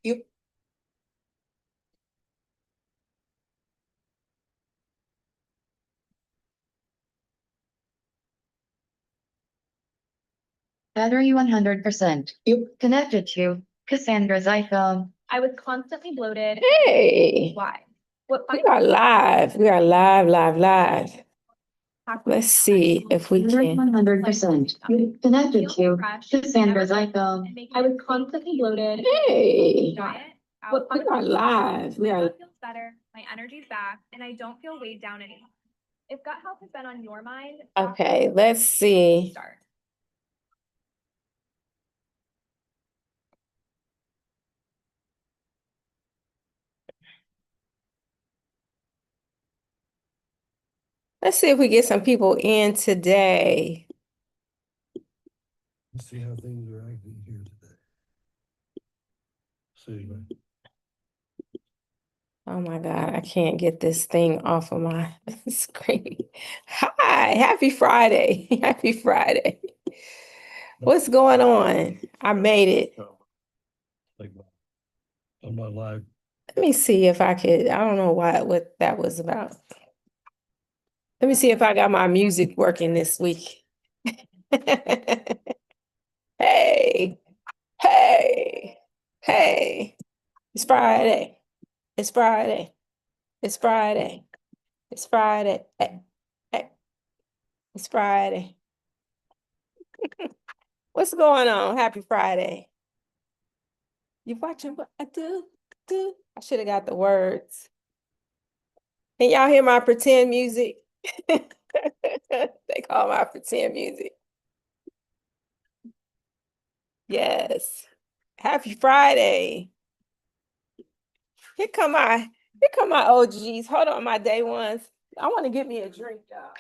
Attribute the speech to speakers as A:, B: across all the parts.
A: You.
B: Battery 100%.
A: You.
B: Connected to Cassandra's iPhone.
C: I was constantly bloated.
A: Hey,
C: Why? What
A: we are live. We are live. Let's see if we
B: Battery
A: can.
B: 100%. Connected to Cassandra's iPhone.
C: I was constantly bloated.
A: Hey,
C: Diet.
A: we are live. We
C: My
A: are.
C: gut feels better. My energy's back, and I don't feel weighed down anymore. If gut health has been on your mind,
A: Okay, let's see.
C: start.
A: Let's see if we get some people in today.
D: Let's see how things are acting here today. See,
A: Oh my God, I can't get this thing off of my screen. Hi, happy Friday. Happy Friday. What's going on? I made it.
D: like on my live.
A: Let me see if I could. I don't know what that was about. Let me see if I got my music working this week. Hey, hey, hey. It's Friday. It's Friday. It's Friday. It's Friday. Hey, hey. It's Friday. What's going on? Happy Friday. You watching what I do? I should have got the words. Can y'all hear my pretend music? They call my pretend music. Yes. Happy Friday. Here come my OGs. Hold on, my day ones. I want to get me a drink, y'all.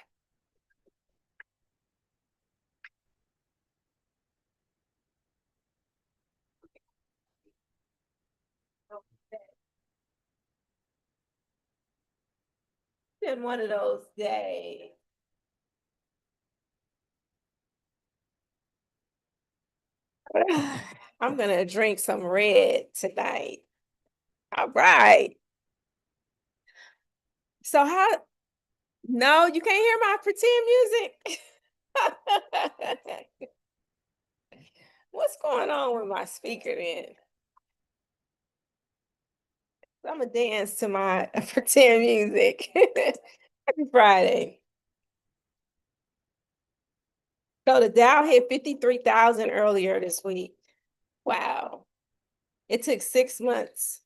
A: Been one of those days. I'm gonna drink some red tonight. All right. So how? No, you can't hear my pretend music. What's going on with my speaker then? I'm gonna dance to my pretend music. Happy Friday. So the Dow hit 53,000 earlier this week. Wow. It took 6 months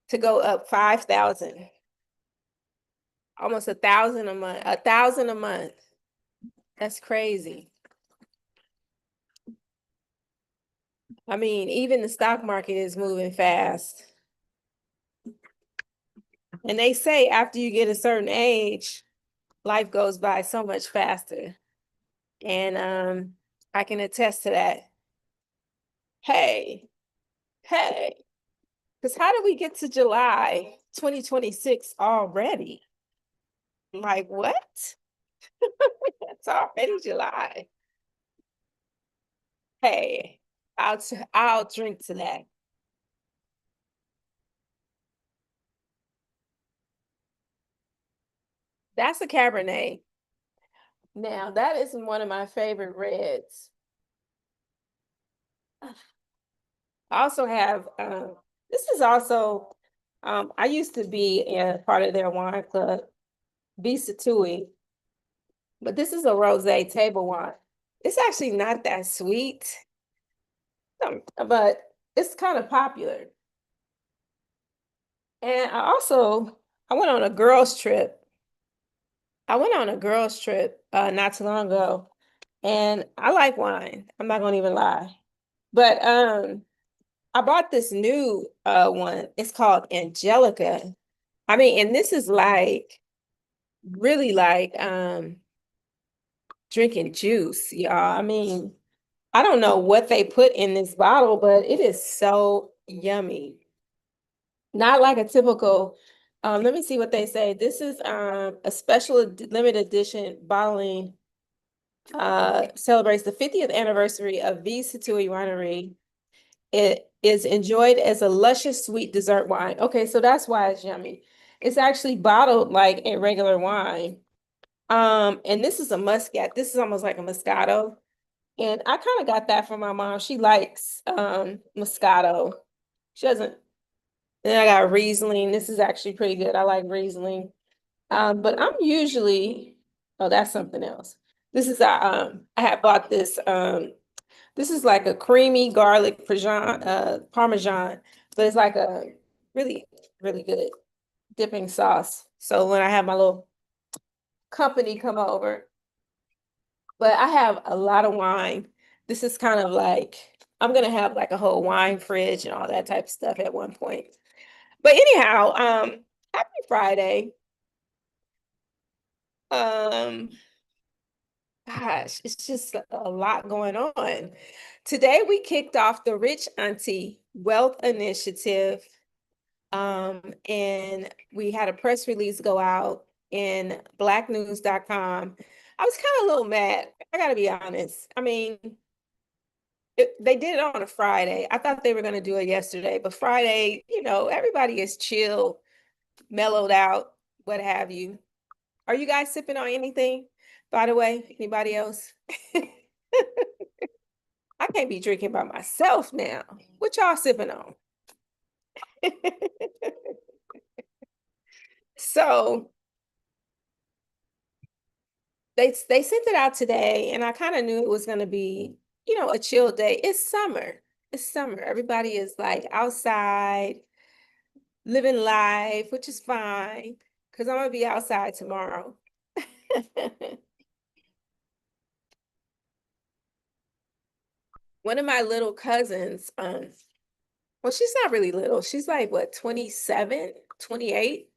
A: to go up 5,000. Almost 1,000 a month. 1,000 a month. That's crazy. I mean, even the stock market is moving fast. And they say after you get a certain age, life goes by so much faster. And I can attest to that. Hey, hey. Because how did we get to July 2026 already? Like, what? It's already July. Hey, I'll drink to that. That's a Cabernet. Now, that is one of my favorite reds. I also have, this is also, I used to be a part of their wine club, Visa Tui, but this is a rosé table wine. It's actually not that sweet, but it's kind of popular. And I went on a girls trip. I went on a girls trip not too long ago, and I like wine. I'm not gonna even lie. But I bought this new one. It's called Angelica. I mean, and this is like really like drinking juice, y'all. I mean, I don't know what they put in this bottle, but it is so yummy. Not like a typical, let me see what they say. This is a special limited edition bottling celebrates the 50th anniversary of V. Satui Winery It is enjoyed as a luscious sweet dessert wine. Okay, so that's why it's yummy. It's actually bottled like a regular wine. And this is a muscat. This is almost like a Moscato. And I kind of got that from my mom. She likes Moscato. She doesn't. Then I got Riesling. This is actually pretty good. I like Riesling. But I'm usually, oh, that's something else. This is I had bought this is like a creamy garlic Parmesan, but it's like a really, really good dipping sauce. So when I have my little company come over, but I have a lot of wine. This is kind of like, I'm gonna have like a whole wine fridge and all that type of stuff at one point. But anyhow, happy Friday. Um, Gosh, it's just a lot going on. Today we kicked off the Rich Auntie Wealth Initiative. And we had a press release go out in blacknews.com. I was kind of a little mad. I gotta be honest. I mean, they did it on a Friday. I thought they were gonna do it yesterday, but Friday, everybody is chill, mellowed out, what have you. Are you guys sipping on anything, by the way? Anybody else? I can't be drinking by myself now. What y'all sipping on? So they sent it out today, and I kind of knew it was going to be, a chill day. It's summer. It's summer. Everybody is like outside, living life, which is fine because I'm gonna be outside tomorrow. One of my little cousins, well, she's not really little. She's like what, 27, 28.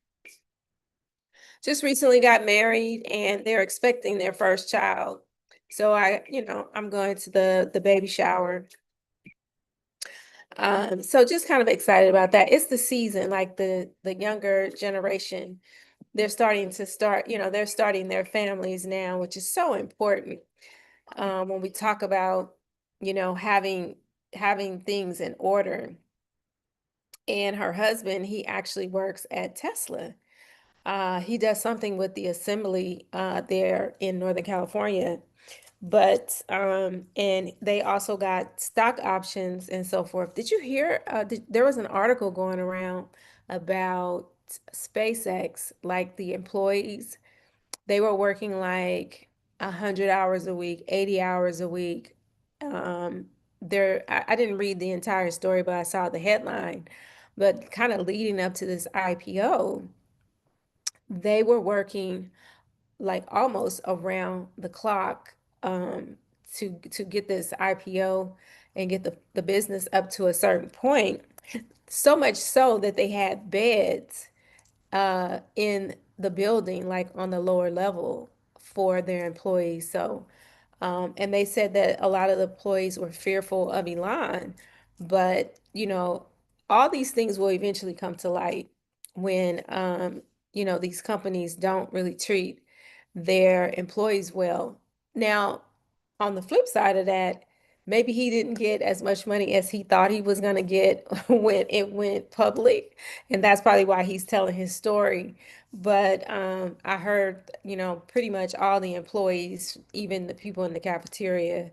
A: Just recently got married and they're expecting their first child. So I'm going to the baby shower. So just kind of excited about that. It's the season, like the younger generation, they're starting their families now, which is so important. When we talk about, having things in order. And her husband, he actually works at Tesla. He does something with the assembly there in Northern California. But and they also got stock options and so forth. Did you hear? There was an article going around about SpaceX, like the employees, they were working like 100 hours a week, 80 hours a week. I didn't read the entire story, but I saw the headline. But kind of leading up to this IPO, they were working like almost around the clock to get this IPO and get the business up to a certain point. So much so that they had beds in the building, like on the lower level for their employees. So, and they said that a lot of the employees were fearful of Elon, but all these things will eventually come to light when, these companies don't really treat their employees well. Now, on the flip side of that, maybe he didn't get as much money as he thought he was going to get when it went public. And that's probably why he's telling his story. But I heard, pretty much all the employees, even the people in the cafeteria,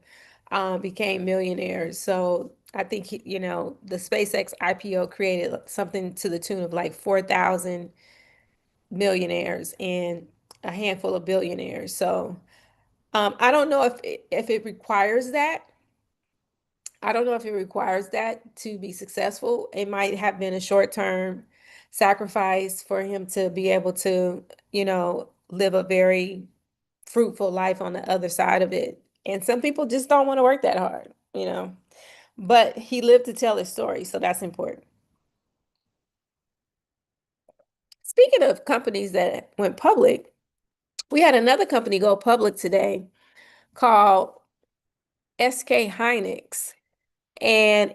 A: became millionaires. So I think, the SpaceX IPO created something to the tune of like 4,000 millionaires and a handful of billionaires. So I don't know if it requires that. I don't know if it requires that to be successful. It might have been a short-term sacrifice for him to be able to, live a very fruitful life on the other side of it. And some people just don't want to work that hard. But he lived to tell his story, so that's important. Speaking of companies that went public, we had another company go public today called SK Hynix. And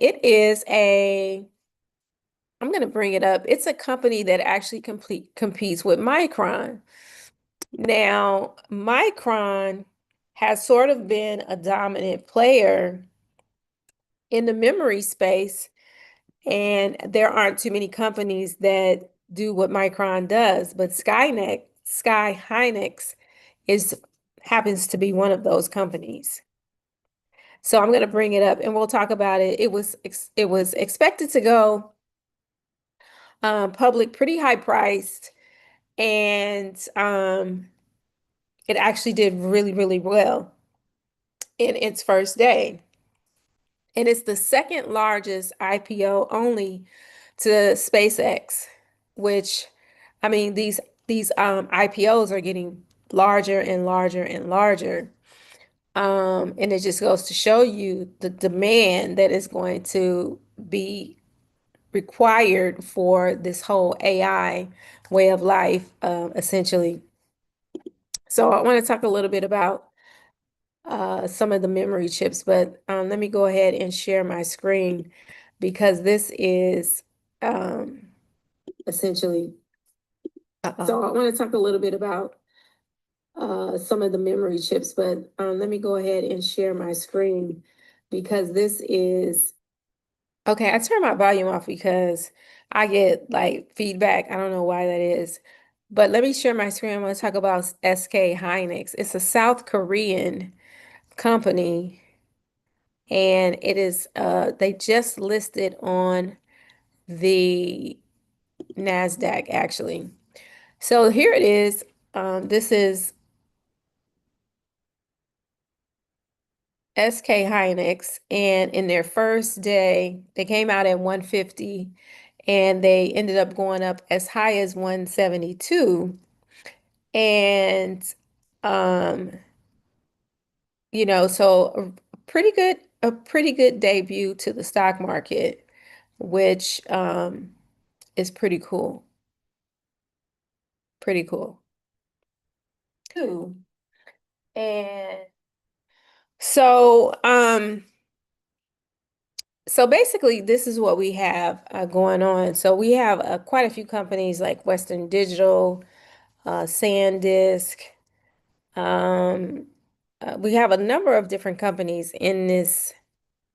A: I'm going to bring it up. It's a company that actually competes with Micron. Now, Micron has sort of been a dominant player in the memory space, and there aren't too many companies that do what Micron does, but Sky Hynix is happens to be one of those companies. So I'm going to bring it up and we'll talk about it. It was expected to go public, pretty high priced, and it actually did really, really well in its first day. And it's the second largest IPO only to SpaceX, which, I mean, these IPOs are getting larger and larger and larger. And it just goes to show you the demand that is going to be required for this whole AI way of life, essentially. So I want to talk a little bit about some of the memory chips, but let me go ahead and share my screen because this is essentially. So I want to talk a little bit about some of the memory chips, but let me go ahead and share my screen because this is. Okay, I turned my volume off because I get like feedback. I don't know why that is. But let me share my screen. I'm going to talk about SK Hynix. It's a South Korean company, and it is they just listed on the NASDAQ actually. So here it is. This is SK Hynix, and in their first day, they came out at 150 and they ended up going up as high as 172. And um, so a pretty good debut to the stock market, which is pretty cool. Pretty cool. Too. And so so basically, this is what we have going on. So we have quite a few companies like Western Digital, SanDisk. Um, we have a number of different companies in this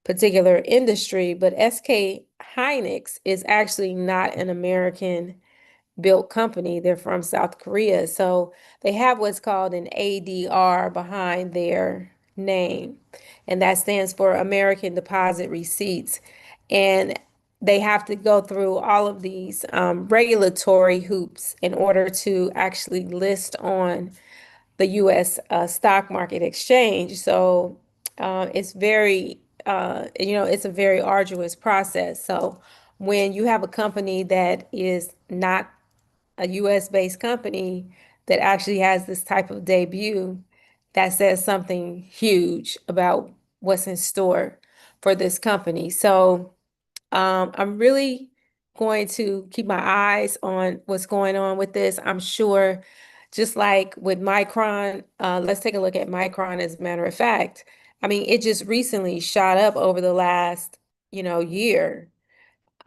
A: particular industry, but SK Hynix is actually not an American built company. They're from South Korea. So they have what's called an ADR behind their name, and that stands for American Deposit Receipts. And they have to go through all of these regulatory hoops in order to actually list on the U.S. Stock market exchange. So it's it's a very arduous process. So when you have a company that is not a US based company that actually has this type of debut, that says something huge about what's in store for this company. So I'm really going to keep my eyes on what's going on with this. I'm sure, just like with Micron, let's take a look at Micron as a matter of fact. I mean, it just recently shot up over the last, year.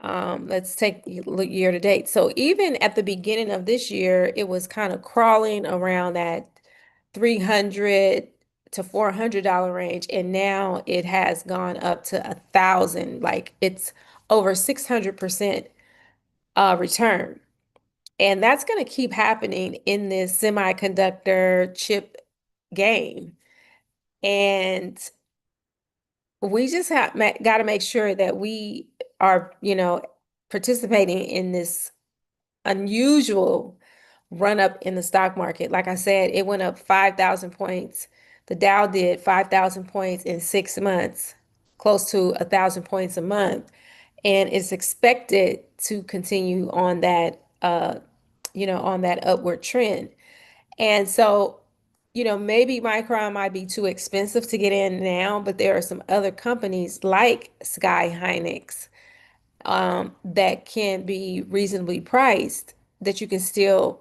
A: Let's take look year to date. So even at the beginning of this year, it was kind of crawling around that 300 to $400 range, and now it has gone up to 1,000. Like it's over 600% return. And that's going to keep happening in this semiconductor chip game. And we just have got to make sure that we are, participating in this unusual run up in the stock market. Like I said, it went up 5,000 points. The Dow did 5,000 points in 6 months, close to 1,000 points a month. And it's expected to continue on that, on that upward trend. And so, maybe Micron might be too expensive to get in now, but there are some other companies like Sky Hynix that can be reasonably priced that you can still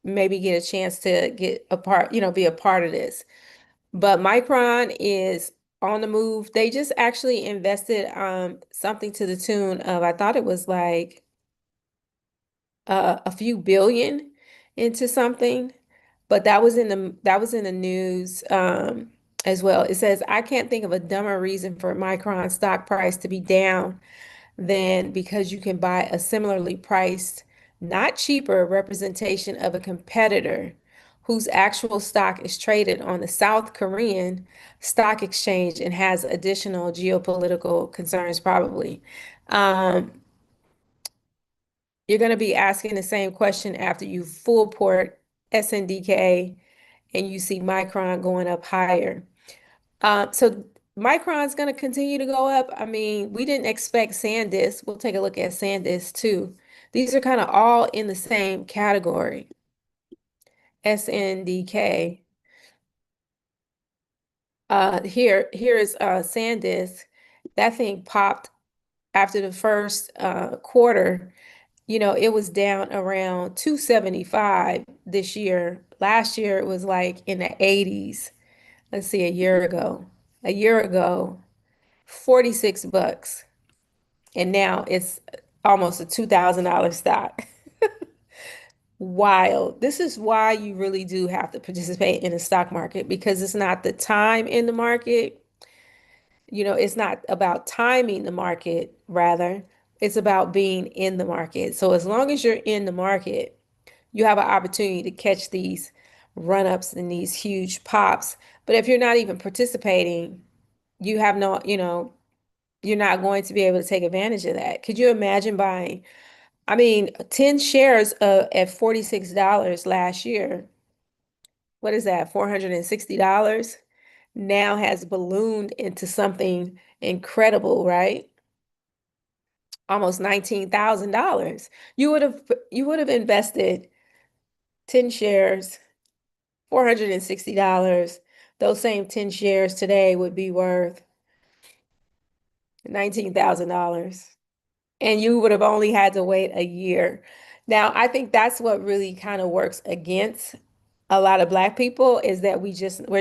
A: maybe get a chance to get a part, be a part of this. But Micron is on the move. They just actually invested something to the tune of, I thought it was like a few billion into something, but that was in the news as well. It says, I can't think of a dumber reason for Micron stock price to be down than because you can buy a similarly priced, not cheaper representation of a competitor whose actual stock is traded on the South Korean stock exchange and has additional geopolitical concerns, probably. Um, you're going to be asking the same question after you full port SNDK and you see Micron going up higher. So Micron's going to continue to go up. I mean, we didn't expect SanDisk. We'll take a look at SanDisk too. These are kind of all in the same category. SNDK. Here is SanDisk. That thing popped after the first quarter. You know, it was down around 275 this year. Last year it was like in the 80s. Let's see, a year ago. A year ago, 46 bucks. And now it's almost a $2,000 stock. Wild. This is why you really do have to participate in the stock market because it's not the time in the market. You know, it's not about timing the market, rather, it's about being in the market. So as long as you're in the market, you have an opportunity to catch these run-ups and these huge pops. But if you're not even participating, you have no, you know, you're not going to be able to take advantage of that. Could you imagine buying, I mean, 10 shares at $46 last year? What is that? $460 now has ballooned into something incredible, right? Almost $19,000. You would have invested 10 shares, $460. Those same 10 shares today would be worth $19,000. And you would have only had to wait a year. Now, I think that's what really kind of works against a lot of Black people is that we're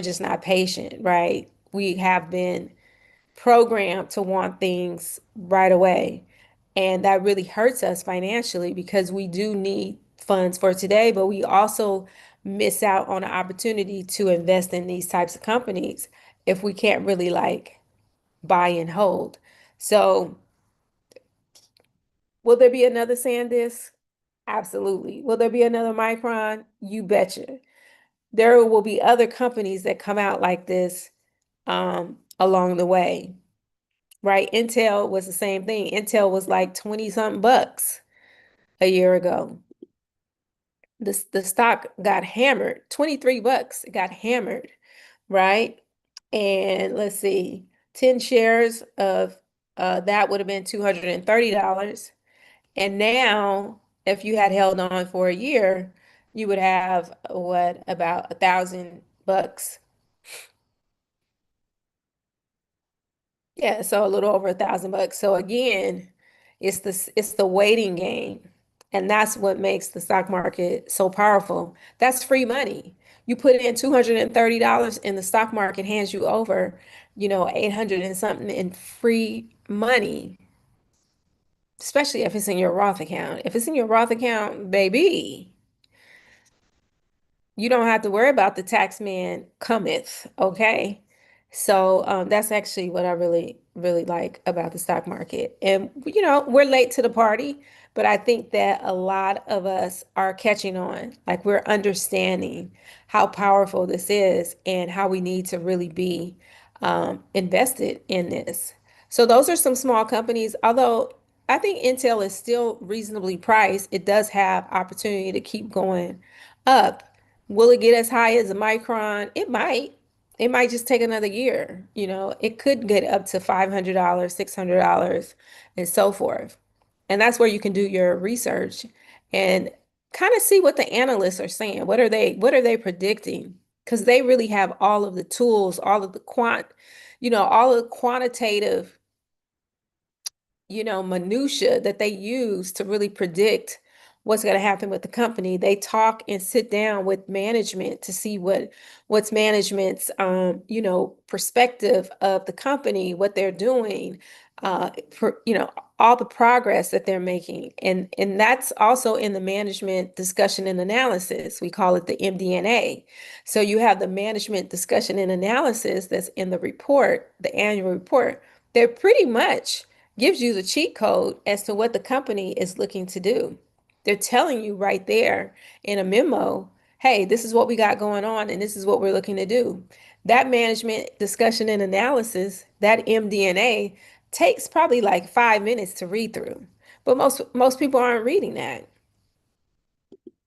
A: just not patient, right? We have been programmed to want things right away. And that really hurts us financially because we do need funds for today, but we also miss out on an opportunity to invest in these types of companies if we can't really like buy and hold. So, will there be another SanDisk? Absolutely. Will there be another Micron? You betcha. There will be other companies that come out like this along the way, right? Intel was the same thing. Intel was like 20 something bucks a year ago. The stock got hammered, 23 bucks, it got hammered, right? And let's see, 10 shares of that would have been $230. And now, if you had held on for a year, you would have what, about 1,000 bucks. Yeah, so a little over 1,000 bucks. So again, it's the waiting game. And that's what makes the stock market so powerful. That's free money. You put in $230 and the stock market hands you over, 800 and something in free money, especially if it's in your Roth account. If it's in your Roth account, baby, you don't have to worry about the tax man cometh, okay? So that's actually what I really, really like about the stock market. And, we're late to the party, but I think that a lot of us are catching on. Like we're understanding how powerful this is and how we need to really be invested in this. So those are some small companies, although I think Intel is still reasonably priced. It does have opportunity to keep going up. Will it get as high as a Micron? It might. It might just take another year. It could get up to $500, $600, and so forth. And that's where you can do your research and kind of see what the analysts are saying. What are they predicting? Because they really have all of the tools, all of the all of the quantitative, minutia that they use to really predict what's going to happen with the company. They talk and sit down with management to see what's management's perspective of the company, what they're doing, all the progress that they're making. And that's also in the management discussion and analysis. We call it the MD&A. So you have the management discussion and analysis that's in the report, the annual report. They're pretty much gives you the cheat code as to what the company is looking to do. They're telling you right there in a memo, hey, this is what we got going on and this is what we're looking to do. That management discussion and analysis, that MD&A, takes probably like 5 minutes to read through. But most people aren't reading that.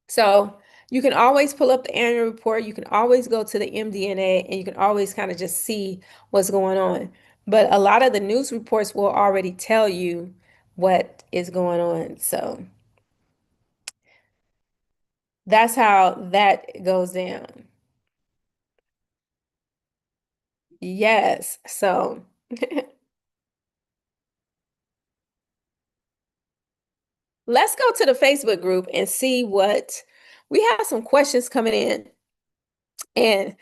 A: So you can always pull up the annual report. You can always go to the MD&A and you can always kind of just see what's going on. But a lot of the news reports will already tell you what is going on. So that's how that goes down. Yes. So let's go to the Facebook group and see what we have some questions coming in. And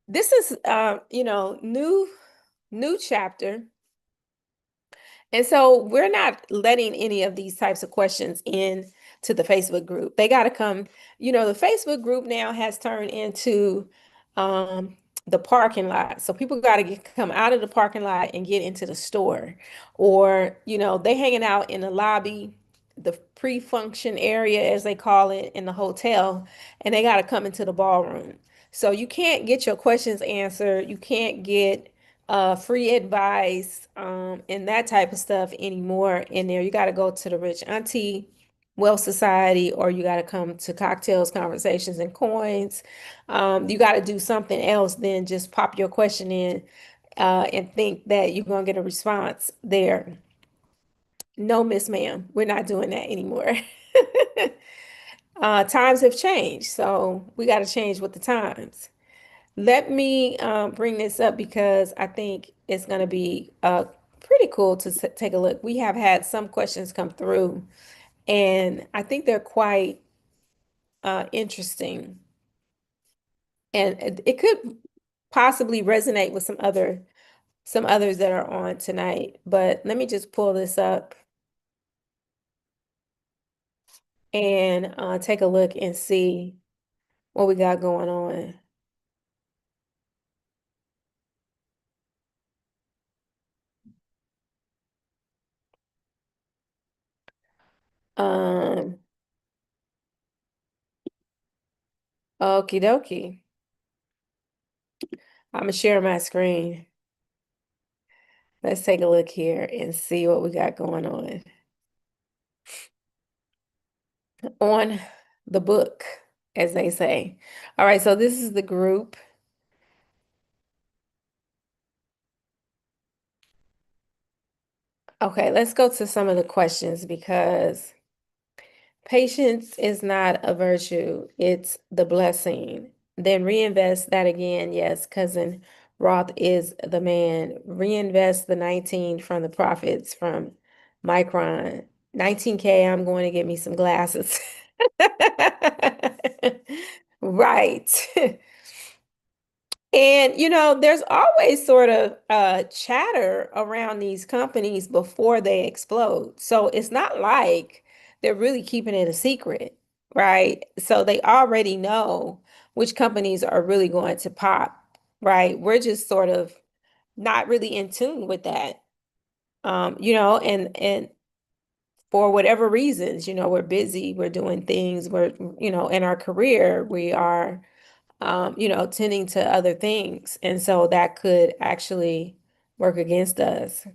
A: this is new chapter. And so we're not letting any of these types of questions in to the Facebook group. They got to come, the Facebook group now has turned into the parking lot. So people got to come out of the parking lot and get into the store. Or, they hanging out in the lobby, the pre-function area, as they call it, in the hotel, and they got to come into the ballroom. So you can't get your questions answered. You can't get free advice, and that type of stuff anymore in there. You got to go to the Rich Auntie Wealth Society, or you got to come to Cocktails, Conversations, and Coins. You got to do something else than just pop your question in and think that you're going to get a response there. No, Miss Ma'am, we're not doing that anymore. Times have changed, so we got to change with the times. Let me bring this up because I think it's going to be pretty cool to take a look. We have had some questions come through, and I think they're quite interesting. And it could possibly resonate with some others that are on tonight. But let me just pull this up and take a look and see what we got going on. Um, Okie dokie. I'm gonna share my screen. Let's take a look here and see what we got going on the book, as they say. All right, so this is the group. Okay, let's go to some of the questions because patience is not a virtue, it's the blessing. Then reinvest that again. Yes, cousin Roth is the man. Reinvest the 19 from the profits from Micron. 19K, I'm going to get me some glasses. Right. And there's always sort of chatter around these companies before they explode. So it's not like they're really keeping it a secret, right? So they already know which companies are really going to pop, right? We're just sort of not really in tune with that. And for whatever reasons, we're busy, we're doing things, we're, in our career, we are tending to other things. And so that could actually work against us.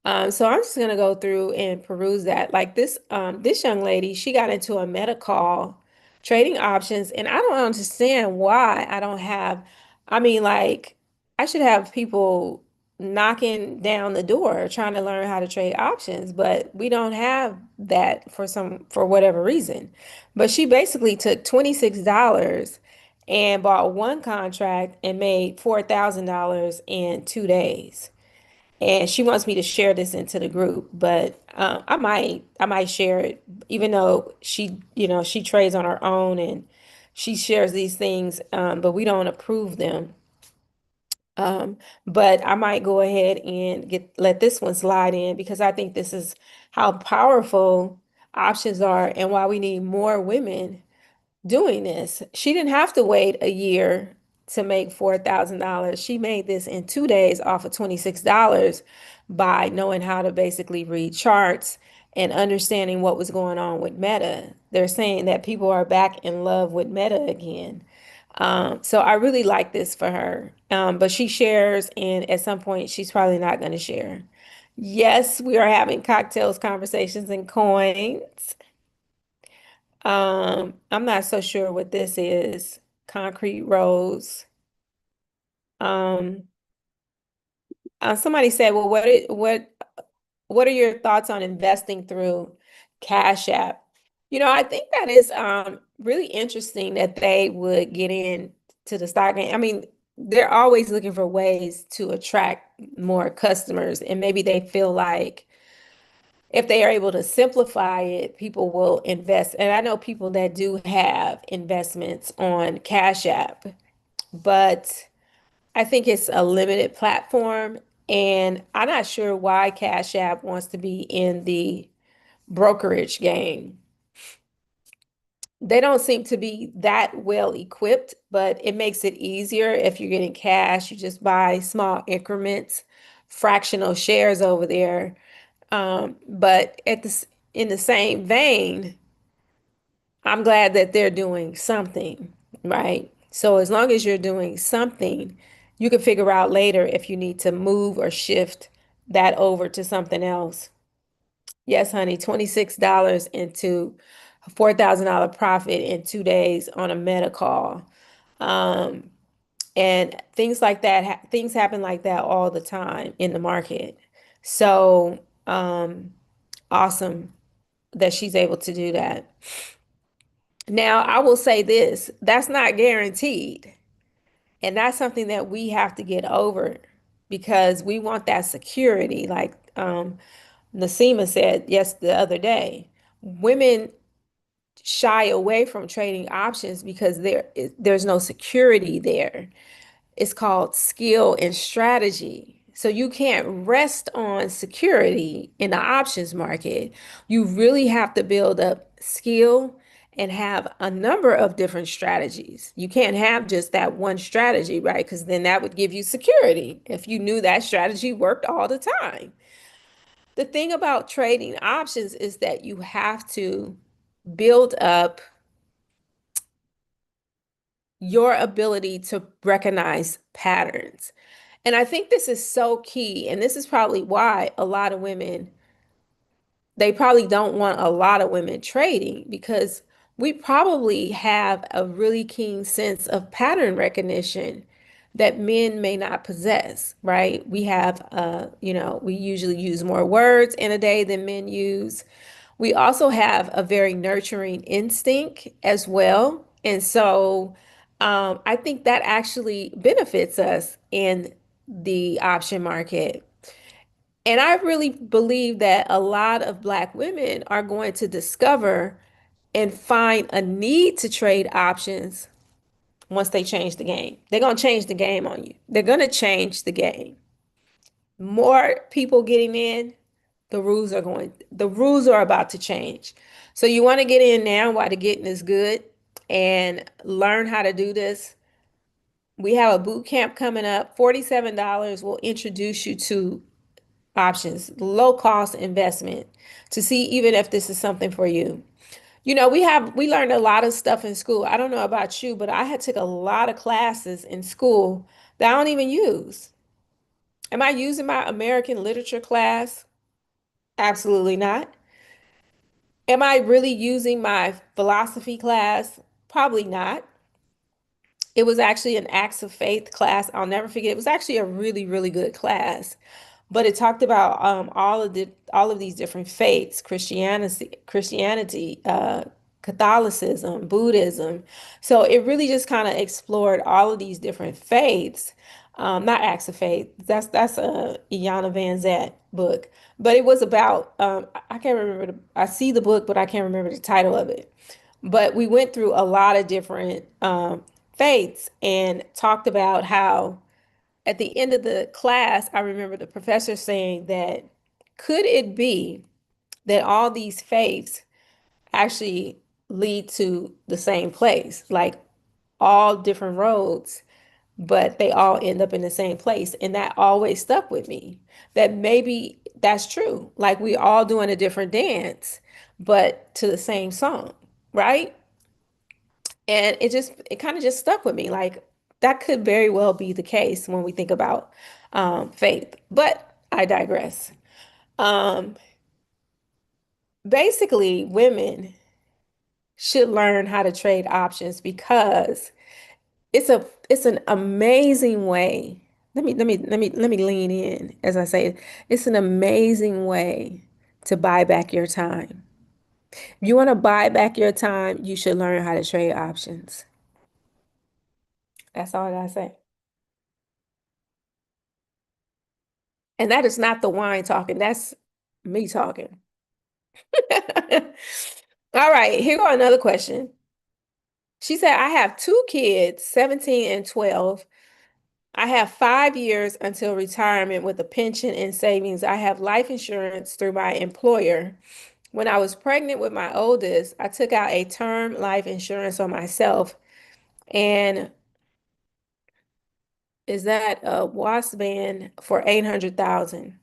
A: So I'm just gonna go through and peruse that. Like this young lady, she got into a meta call trading options, and I don't understand why I don't have, I mean, like, I should have people knocking down the door trying to learn how to trade options, but we don't have that for whatever reason. But she basically took $26 and bought one contract and made $4,000 in 2 days. and she wants me to share this into the group, but I might share it, even though she trades on her own and she shares these things, but we don't approve them. Um, but I might go ahead and let this one slide in because I think this is how powerful options are and why we need more women doing this. She didn't have to wait a year to make $4,000. She made this in 2 days off of $26 by knowing how to basically read charts and understanding what was going on with Meta. They're saying that people are back in love with Meta again. So I really like this for her. But she shares, and at some point, she's probably not going to share. Yes, we are having cocktails, conversations, and coins. I'm not so sure what this is. Concrete Rose. Um, Somebody said, well, what are your thoughts on investing through Cash App? I think that is really interesting that they would get in to the stock game. I mean, they're always looking for ways to attract more customers, and maybe they feel like if they are able to simplify it, people will invest. And I know people that do have investments on Cash App, but I think it's a limited platform. And I'm not sure why Cash App wants to be in the brokerage game. They don't seem to be that well equipped, but it makes it easier if you're getting cash. You just buy small increments, fractional shares over there. But in the same vein, I'm glad that they're doing something, right? So as long as you're doing something, you can figure out later if you need to move or shift that over to something else. Yes, honey, $26 into a $4,000 profit in 2 days on a Meta call. Um, and things like that, things happen like that all the time in the market. So, awesome that she's able to do that. Now, I will say this, that's not guaranteed. And that's something that we have to get over because we want that security. Like Nasima said yes the other day, women shy away from trading options because there's no security there. It's called skill and strategy. So you can't rest on security in the options market. You really have to build up skill and have a number of different strategies. You can't have just that one strategy, right? Because then that would give you security if you knew that strategy worked all the time. The thing about trading options is that you have to build up your ability to recognize patterns. And I think this is so key. And this is probably why a lot of women, they probably don't want a lot of women trading because we probably have a really keen sense of pattern recognition that men may not possess, right? We have, we usually use more words in a day than men use. We also have a very nurturing instinct as well. And so I think that actually benefits us in the option market. And I really believe that a lot of Black women are going to discover and find a need to trade options once they change the game. They're going to change the game on you. They're going to change the game. More people getting in, the rules are about to change. So you want to get in now while the getting is good and learn how to do this. We have a boot camp coming up. $47 will introduce you to options, low cost investment to see even if this is something for you. We learned a lot of stuff in school. I don't know about you, but I had took a lot of classes in school that I don't even use. Am I using my American literature class? Absolutely not. Am I really using my philosophy class? Probably not. It was actually an Acts of Faith class. I'll never forget. It was actually a really, really good class. But it talked about all of these different faiths, Christianity, Catholicism, Buddhism. So it really just kind of explored all of these different faiths. Not Acts of Faith. That's a Iyanla Van Zant book, but it was about I can't remember I see the book, but I can't remember the title of it. But we went through a lot of different faiths and talked about how at the end of the class, I remember the professor saying that could it be that all these faiths actually lead to the same place, like all different roads, but they all end up in the same place. And that always stuck with me that maybe that's true. Like we all doing a different dance, but to the same song, right? And it kind of just stuck with me. Like that could very well be the case when we think about faith. But I digress. Um, Basically, women should learn how to trade options because it's an amazing way. Let me lean in as I say it. It's an amazing way to buy back your time. If you want to buy back your time, you should learn how to trade options. That's all I gotta say. And that is not the wine talking, that's me talking. All right, here go another question. She said, I have two kids, 17 and 12. I have 5 years until retirement with a pension and savings. I have life insurance through my employer. When I was pregnant with my oldest, I took out a term life insurance on myself. And is that a WASP band for 800,000?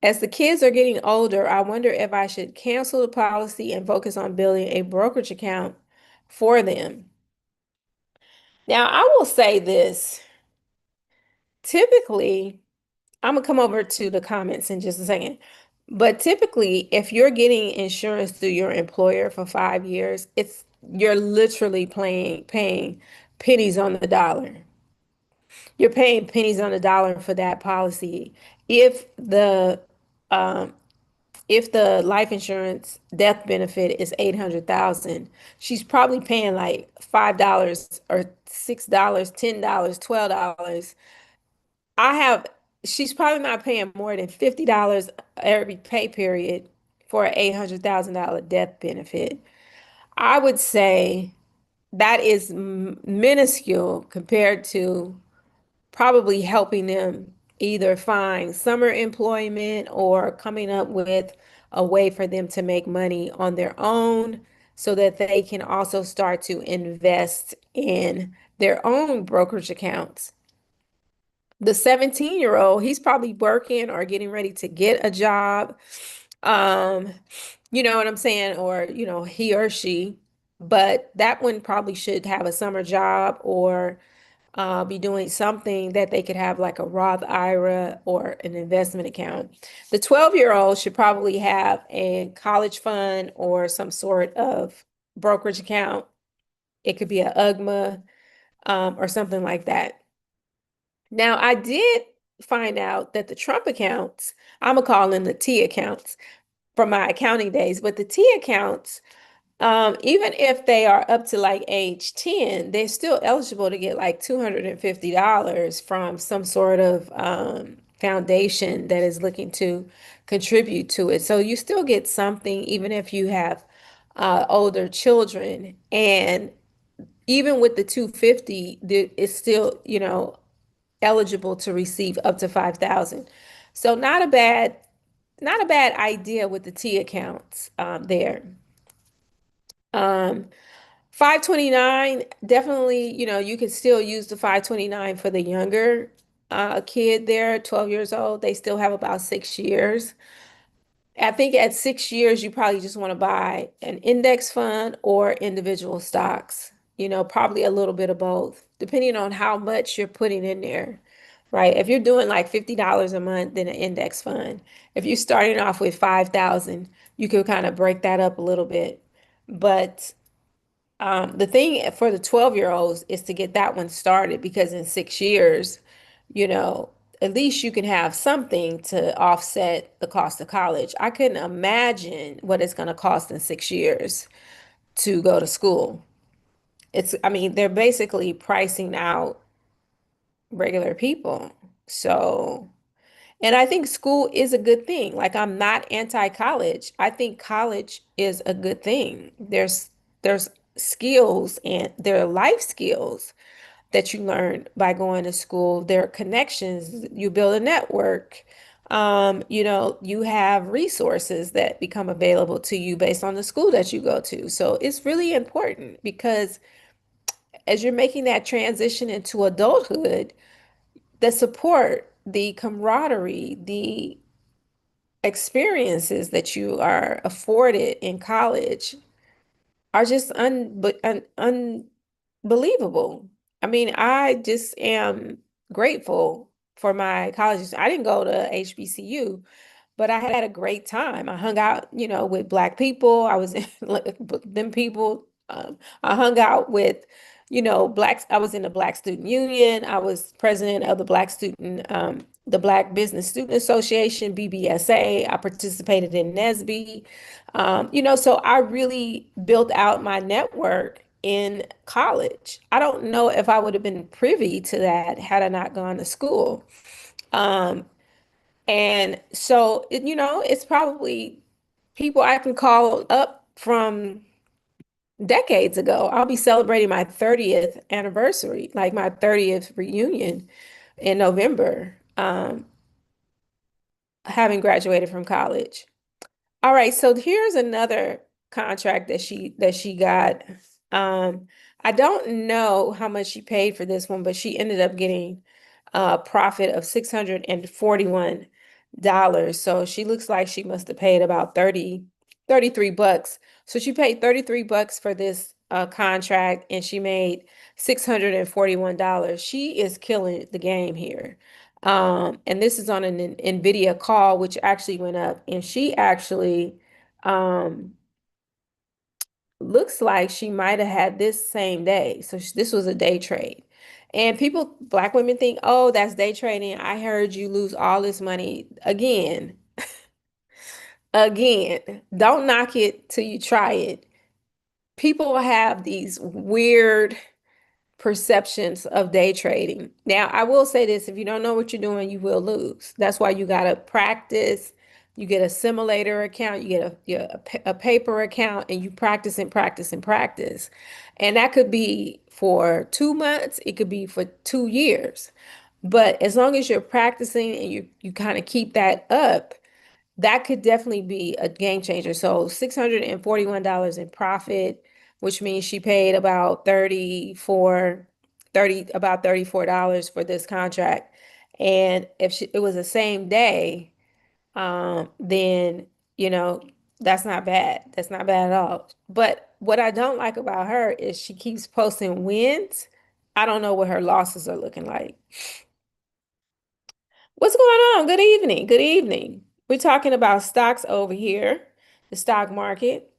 A: As the kids are getting older, I wonder if I should cancel the policy and focus on building a brokerage account for them. Now, I will say this. Typically, I'm gonna come over to the comments in just a second. But typically, if you're getting insurance through your employer for 5 years, it's you're literally paying pennies on the dollar. You're paying pennies on the dollar for that policy. If the um, if the life insurance death benefit is 800,000, she's probably paying like $5 or $6, $10, $12. I have, she's probably not paying more than $50 every pay period for an $800,000 death benefit. I would say that is minuscule compared to probably helping them either find summer employment or coming up with a way for them to make money on their own so that they can also start to invest in their own brokerage accounts. The 17-year-old, he's probably working or getting ready to get a job. Um, you know what I'm saying? Or, he or she, but that one probably should have a summer job or be doing something that they could have like a Roth IRA or an investment account. The 12-year-old should probably have a college fund or some sort of brokerage account. It could be a UGMA or something like that. Now, I did find out that the Trump accounts, I'm gonna call them the T accounts from my accounting days, but the T accounts, even if they are up to like age 10, they're still eligible to get like $250 from some sort of foundation that is looking to contribute to it. So you still get something even if you have older children. And even with the 250, it's still, eligible to receive up to 5,000. So not a bad idea with the T accounts there. Um, 529, definitely, you can still use the 529 for the younger kid there, 12 years old. They still have about 6 years. I think at 6 years, you probably just want to buy an index fund or individual stocks, probably a little bit of both, depending on how much you're putting in there, right? If you're doing like $50 a month, then an index fund. If you're starting off with 5,000, you could kind of break that up a little bit. But the thing for the 12-year-olds is to get that one started because in 6 years, you know, at least you can have something to offset the cost of college. I couldn't imagine what it's going to cost in 6 years to go to school. I mean, they're basically pricing out. regular people. So, and I think school is a good thing. Like I'm not anti-college. I think college is a good thing. There's skills and there are life skills that you learn by going to school. There are connections. You build a network. You have resources that become available to you based on the school that you go to. So it's really important because as you're making that transition into adulthood, the support, the camaraderie, the experiences that you are afforded in college are just unbelievable. I mean, I just am grateful for my colleges. I didn't go to HBCU, but I had a great time. I hung out, with Black people. I was in like, them people. I hung out with, Blacks. I was in the Black Student Union. I was president of the Black Business Student Association, BBSA. I participated in NSBE. So I really built out my network in college. I don't know if I would have been privy to that had I not gone to school. Um, and so, it's probably people I can call up from decades ago. I'll be celebrating my 30th anniversary, like my 30th reunion in November, having graduated from college. All right, so here's another contract that she got. Um, I don't know how much she paid for this one, but she ended up getting a profit of $641. So she looks like she must have paid about 33 bucks. So she paid 33 bucks for this contract and she made $641. She is killing the game here. And this is on an NVIDIA call, which actually went up, and she actually um, looks like she might have had this same day. So this was a day trade. And Black women think, oh, that's day trading. I heard you lose all this money. Again, don't knock it till you try it. People have these weird perceptions of day trading. Now, I will say this, if you don't know what you're doing, you will lose. That's why you got to practice. You get a simulator account, you get a paper account, and you practice and practice and practice. And that could be for 2 months, it could be for 2 years. But as long as you're practicing and you kind of keep that up, that could definitely be a game changer. So $641 in profit, which means she paid about $34 for this contract. And if it was the same day, then, you know, that's not bad. That's not bad at all. But what I don't like about her is she keeps posting wins. I don't know what her losses are looking like. What's going on? Good evening. Good evening. We're talking about stocks over here, the stock market.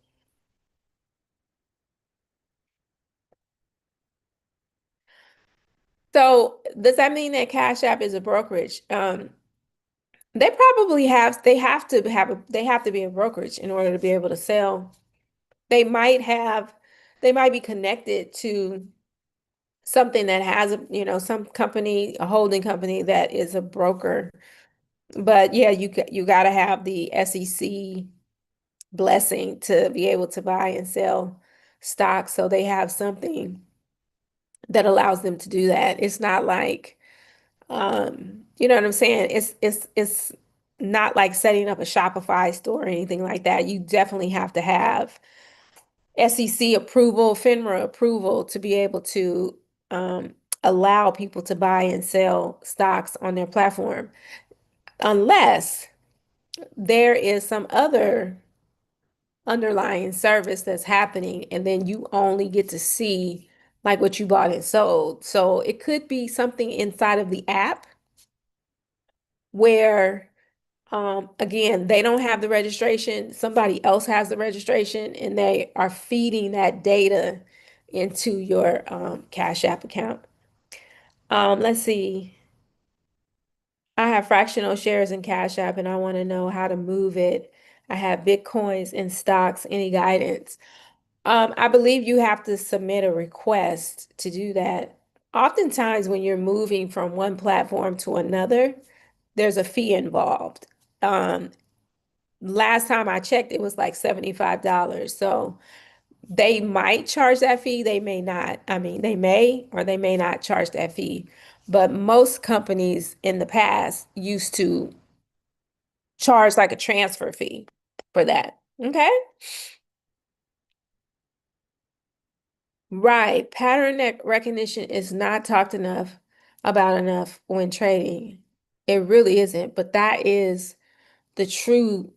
A: So does that mean that Cash App is a brokerage? They have to be a brokerage in order to be able to sell. They might have, they might be connected to something that has some company, a holding company that is a broker. But yeah, you got to have the SEC blessing to be able to buy and sell stocks. So they have something that allows them to do that. It's not like, you know what I'm saying? It's not like setting up a Shopify store or anything like that. You definitely have to have SEC approval, FINRA approval to be able to allow people to buy and sell stocks on their platform, unless there is some other underlying service that's happening, and then you only get to see like what you bought and sold. So it could be something inside of the app where again, they don't have the registration, somebody else has the registration, and they are feeding that data into your Cash App account. Let's see. I have fractional shares in Cash App and I want to know how to move it. I have Bitcoins in stocks. Any guidance? I believe you have to submit a request to do that. oftentimes when you're moving from one platform to another, there's a fee involved. Um, Last time I checked, it was like $75. So they might charge that fee, they may not. I mean, they may or they may not charge that fee. But most companies in the past used to charge like a transfer fee for that. Okay? Right. Recognition is not talked enough when trading. It really isn't, but that is the true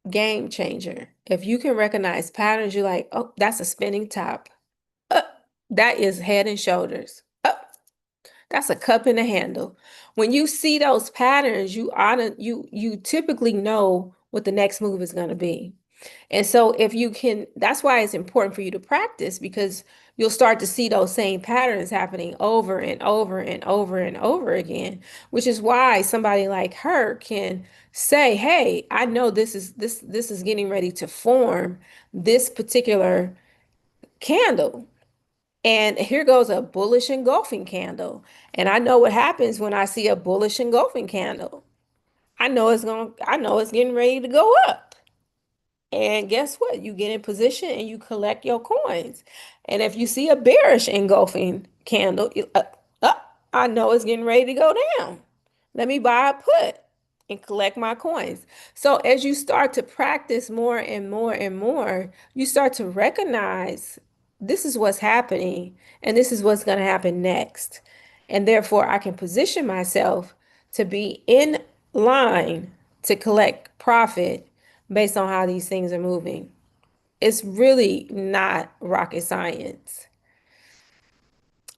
A: game changer. If you can recognize patterns, you're like, oh, that's a spinning top. Uh, that is head and shoulders. That's a cup and a handle. When you see those patterns, you typically know what the next move is going to be. And so if you can, that's why it's important for you to practice because you'll start to see those same patterns happening over and over and over and over again, which is why somebody like her can say, "Hey, I know this is getting ready to form this particular candle. And here goes a bullish engulfing candle. And I know what happens when I see a bullish engulfing candle. I know it's getting ready to go up. And guess what? You get in position and you collect your coins. And if you see a bearish engulfing candle, I know it's getting ready to go down. Let me buy a put and collect my coins. So as you start to practice more and more and more, you start to recognize this is what's happening and this is what's going to happen next. And therefore, I can position myself to be in line to collect profit based on how these things are moving. It's really not rocket science.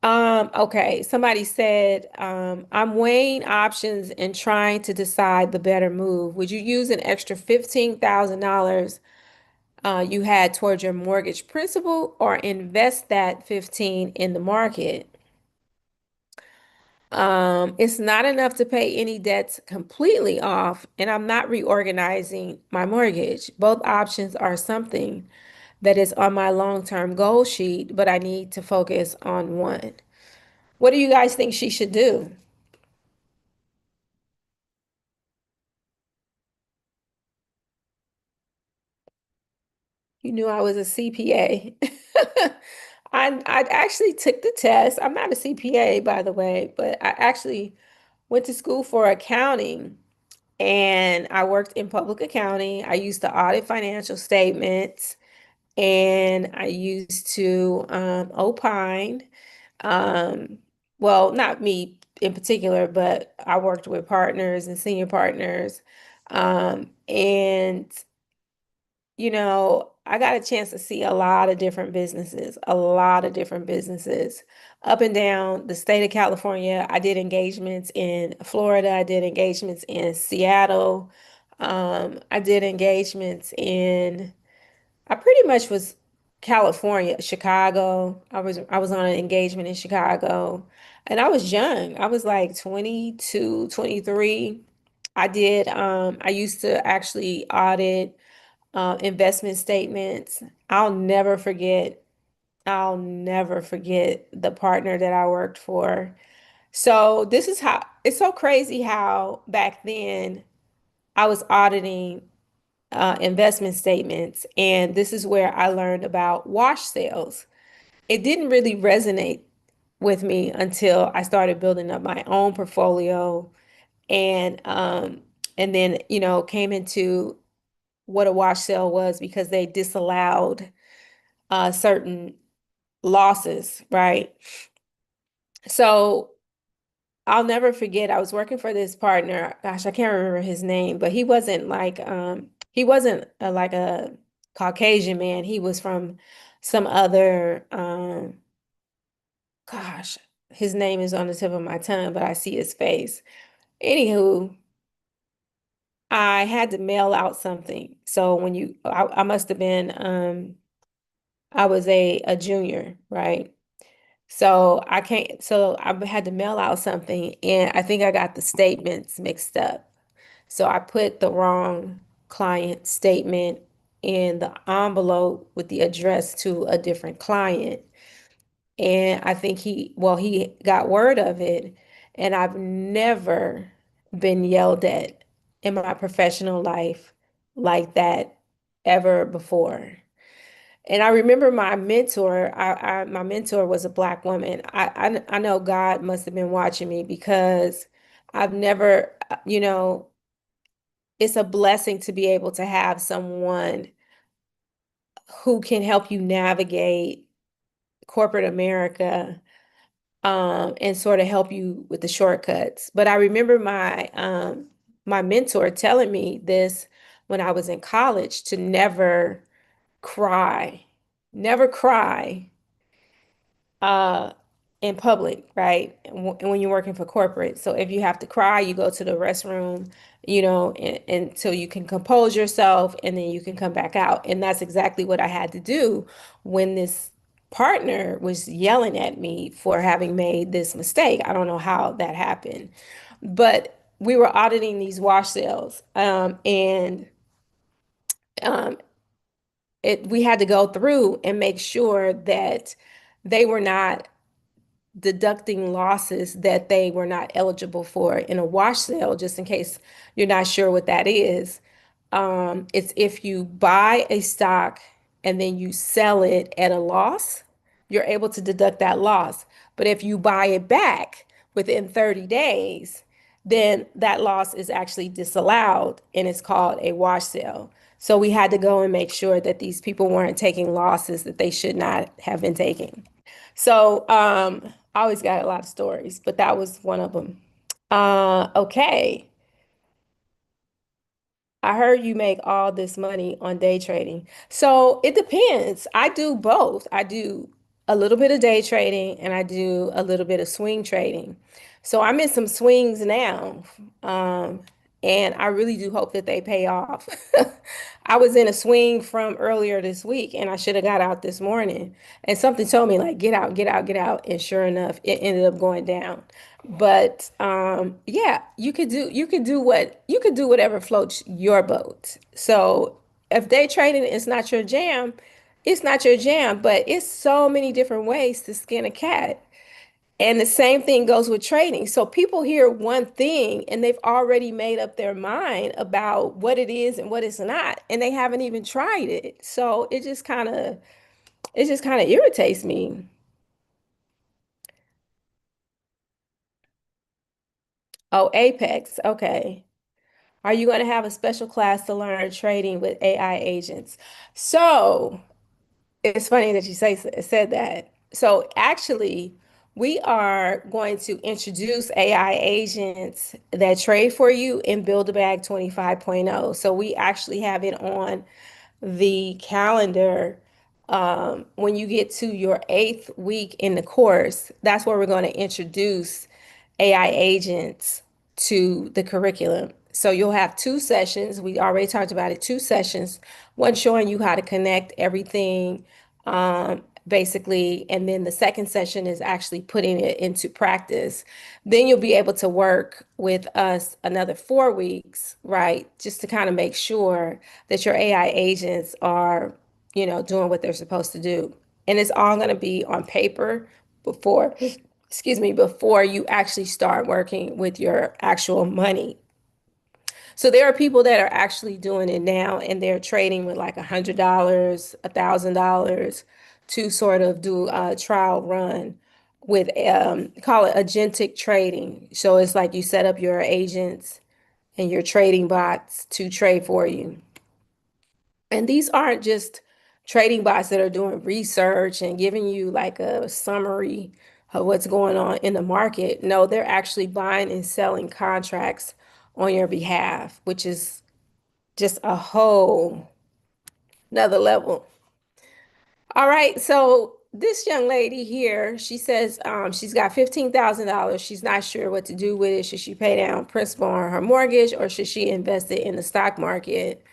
A: Okay, somebody said, I'm weighing options and trying to decide the better move. Would you use an extra $15,000 you had towards your mortgage principal or invest that 15 in the market? It's not enough to pay any debts completely off, and I'm not reorganizing my mortgage. Both options are something that is on my long-term goal sheet, but I need to focus on one. What do you guys think she should do? You knew I was a CPA. I actually took the test. I'm not a CPA, by the way, but I actually went to school for accounting and I worked in public accounting. I used to audit financial statements and I used to opine. Um, well, not me in particular, but I worked with partners and senior partners. And I got a chance to see a lot of different businesses up and down the state of California. I did engagements in Florida, I did engagements in Seattle, I did engagements in, I pretty much was California, Chicago. I was on an engagement in Chicago and I was young. I was like 22, 23. I used to actually audit investment statements. I'll never forget the partner that I worked for. So this is how it's so crazy how back then I was auditing investment statements, and this is where I learned about wash sales. It didn't really resonate with me until I started building up my own portfolio and then came into what a wash sale was because they disallowed certain losses, right? So I'll never forget, I was working for this partner. Gosh, I can't remember his name, but he wasn't like a Caucasian man. He was from some other gosh, his name is on the tip of my tongue, but I see his face. Anywho, I had to mail out something. So I must have been I was a junior, right? So I had to mail out something and I think I got the statements mixed up. So I put the wrong client statement in the envelope with the address to a different client. And I think he got word of it. And I've never been yelled at in my professional life like that ever before. And I remember my mentor, my mentor was a Black woman. I know God must have been watching me because I've never, it's a blessing to be able to have someone who can help you navigate corporate America, and sort of help you with the shortcuts. But I remember my mentor telling me this when I was in college to cry, never cry uh in public, right? And when you're working for corporate. So if you have to cry, you go to the restroom, until you can compose yourself and then you can come back out. And that's exactly what I had to do when this partner was yelling at me for having made this mistake. I don't know how that happened, but we were auditing these wash sales, and um, we had to go through and make sure that they were not deducting losses that they were not eligible for in a wash sale. Just in case you're not sure what that is, it's if you buy a stock and then you sell it at a loss, you're able to deduct that loss. But if you buy it back within 30 days, then that loss is actually disallowed and it's called a wash sale. So we had to go and make sure that these people weren't taking losses that they should not have been taking. So I always got a lot of stories, but that was one of them. Okay. I heard you make all this money on day trading. So it depends. I do both. I do a little bit of day trading and I do a little bit of swing trading. So I'm in some swings now. Um, and I really do hope that they pay off. I was in a swing from earlier this week and I should have got out this morning. And something told me like get out, get out, get out. And sure enough, it ended up going down. But yeah, you could do whatever floats your boat. So if day trading is not your jam, it's not your jam, but it's so many different ways to skin a cat. And the same thing goes with trading. So people hear one thing and they've already made up their mind about what it is and what it's not, and they haven't even tried it. So it just kind of irritates me. Oh, Apex. Okay. Are you going to have a special class to learn trading with AI agents? So it's funny that you said that. So actually, we are going to introduce AI agents that trade for you in Build a Bag 25.0. So we actually have it on the calendar. When you get to your 8th week in the course, that's where we're going to introduce AI agents to the curriculum. So you'll have 2 sessions. We already talked about it, 2 sessions. One showing you how to connect everything, basically, and then the second session is actually putting it into practice. Then you'll be able to work with us another 4 weeks, right? Just to kind of make sure that your AI agents are, doing what they're supposed to do. And it's all going to be on paper before, excuse me, before you actually start working with your actual money. So there are people that are actually doing it now and they're trading with like $100, $1,000 to sort of do a trial run with call it agentic trading. So it's like you set up your agents and your trading bots to trade for you. And these aren't just trading bots that are doing research and giving you like a summary of what's going on in the market. No, they're actually buying and selling contracts on your behalf, which is just a whole another level. All right, so this young lady here, she says she's got $15,000. She's not sure what to do with it. Should she pay down principal on her mortgage or should she invest it in the stock market?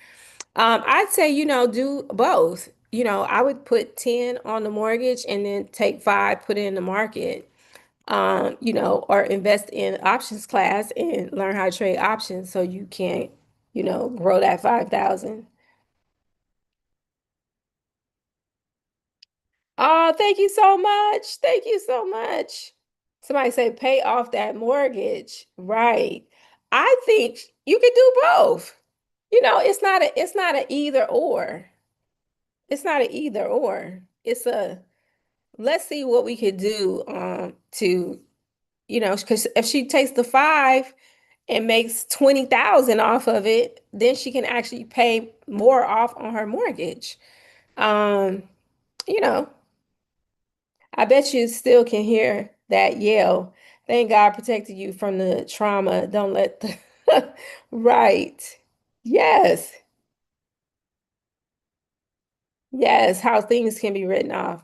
A: I'd say, do both. I would put 10 on the mortgage and then take 5, put it in the market, or invest in options class and learn how to trade options so you can, grow that 5,000. Oh, thank you so much. Thank you so much. Somebody say pay off that mortgage. Right. I think you could do both. It's not a either or. It's not an either or. It's a let's see what we could do to, because if she takes the five and makes 20,000 off of it, then she can actually pay more off on her mortgage. Um, you know, I bet you still can hear that yell. Thank God protected you from the trauma. Don't let the right. Yes. Yes, how things can be written off.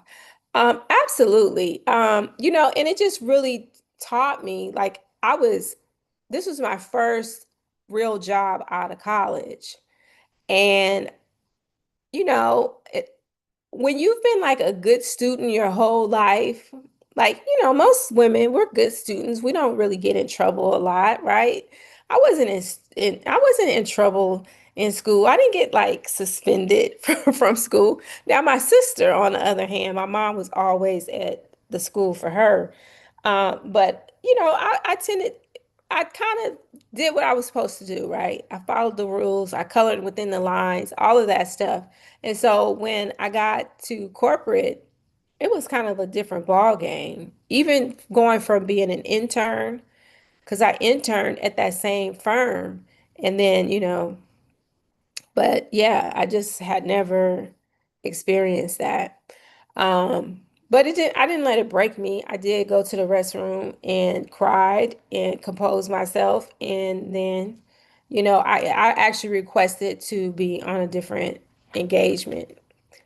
A: Absolutely. And it just really taught me like this was my first real job out of college. And when you've been like a good student your whole life, like, most women, we're good students. We don't really get in trouble a lot, right? I wasn't in trouble in school. I didn't get like suspended from school. Now, my sister, on the other hand, my mom was always at the school for her. But I kind of did what I was supposed to do, right? I followed the rules, I colored within the lines, all of that stuff. And so when I got to corporate, it was kind of a different ball game. Even going from being an intern, because I interned at that same firm, and then, but yeah, I just had never experienced that. But I didn't let it break me. I did go to the restroom and cried and composed myself. And then, I actually requested to be on a different engagement.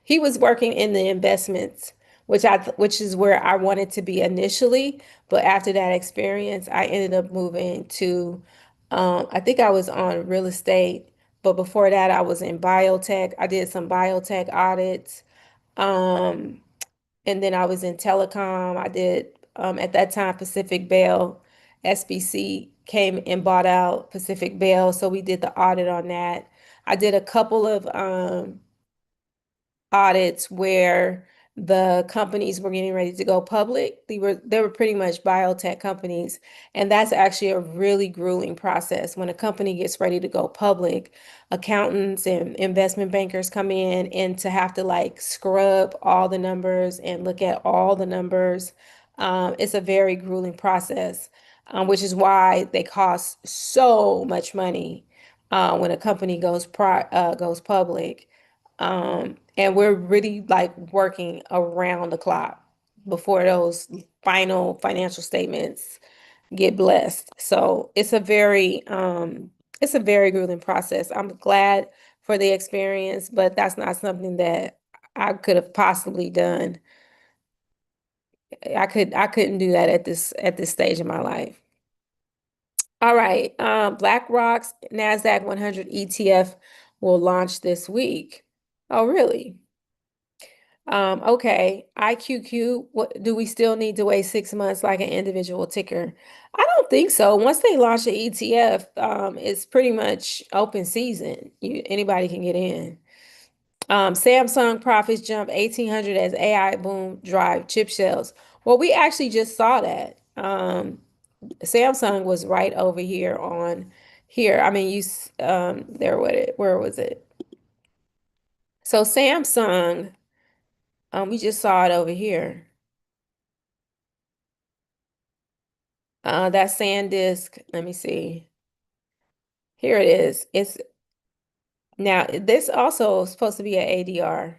A: He was working in the investments, which is where I wanted to be initially. But after that experience, I ended up moving to, I think I was on real estate, but before that, I was in biotech. I did some biotech audits. Um, and then I was in telecom. I did, at that time, Pacific Bell, SBC came and bought out Pacific Bell. So we did the audit on that. I did a couple of audits where the companies were getting ready to go public. They were pretty much biotech companies, and that's actually a really grueling process. When a company gets ready to go public, accountants and investment bankers come in and to have to like scrub all the numbers and look at all the numbers. It's a very grueling process, which is why they cost so much money when a company goes public. And we're really like working around the clock before those final financial statements get blessed. So it's a very grueling process. I'm glad for the experience, but that's not something that I could have possibly done. I couldn't do that at this stage of my life. All right. BlackRock's NASDAQ 100 ETF will launch this week. Oh, really? Okay. IQQ, what do we still need to wait 6 months like an individual ticker? I don't think so. Once they launch the ETF, it's pretty much open season. Anybody can get in. Samsung profits jump 1,800 as AI boom drive chip sales. Well, we actually just saw that. Samsung was right over here on here. I mean, where was it? So Samsung, we just saw it over here. That SanDisk, let me see. Here it is. It's now this also is supposed to be an ADR.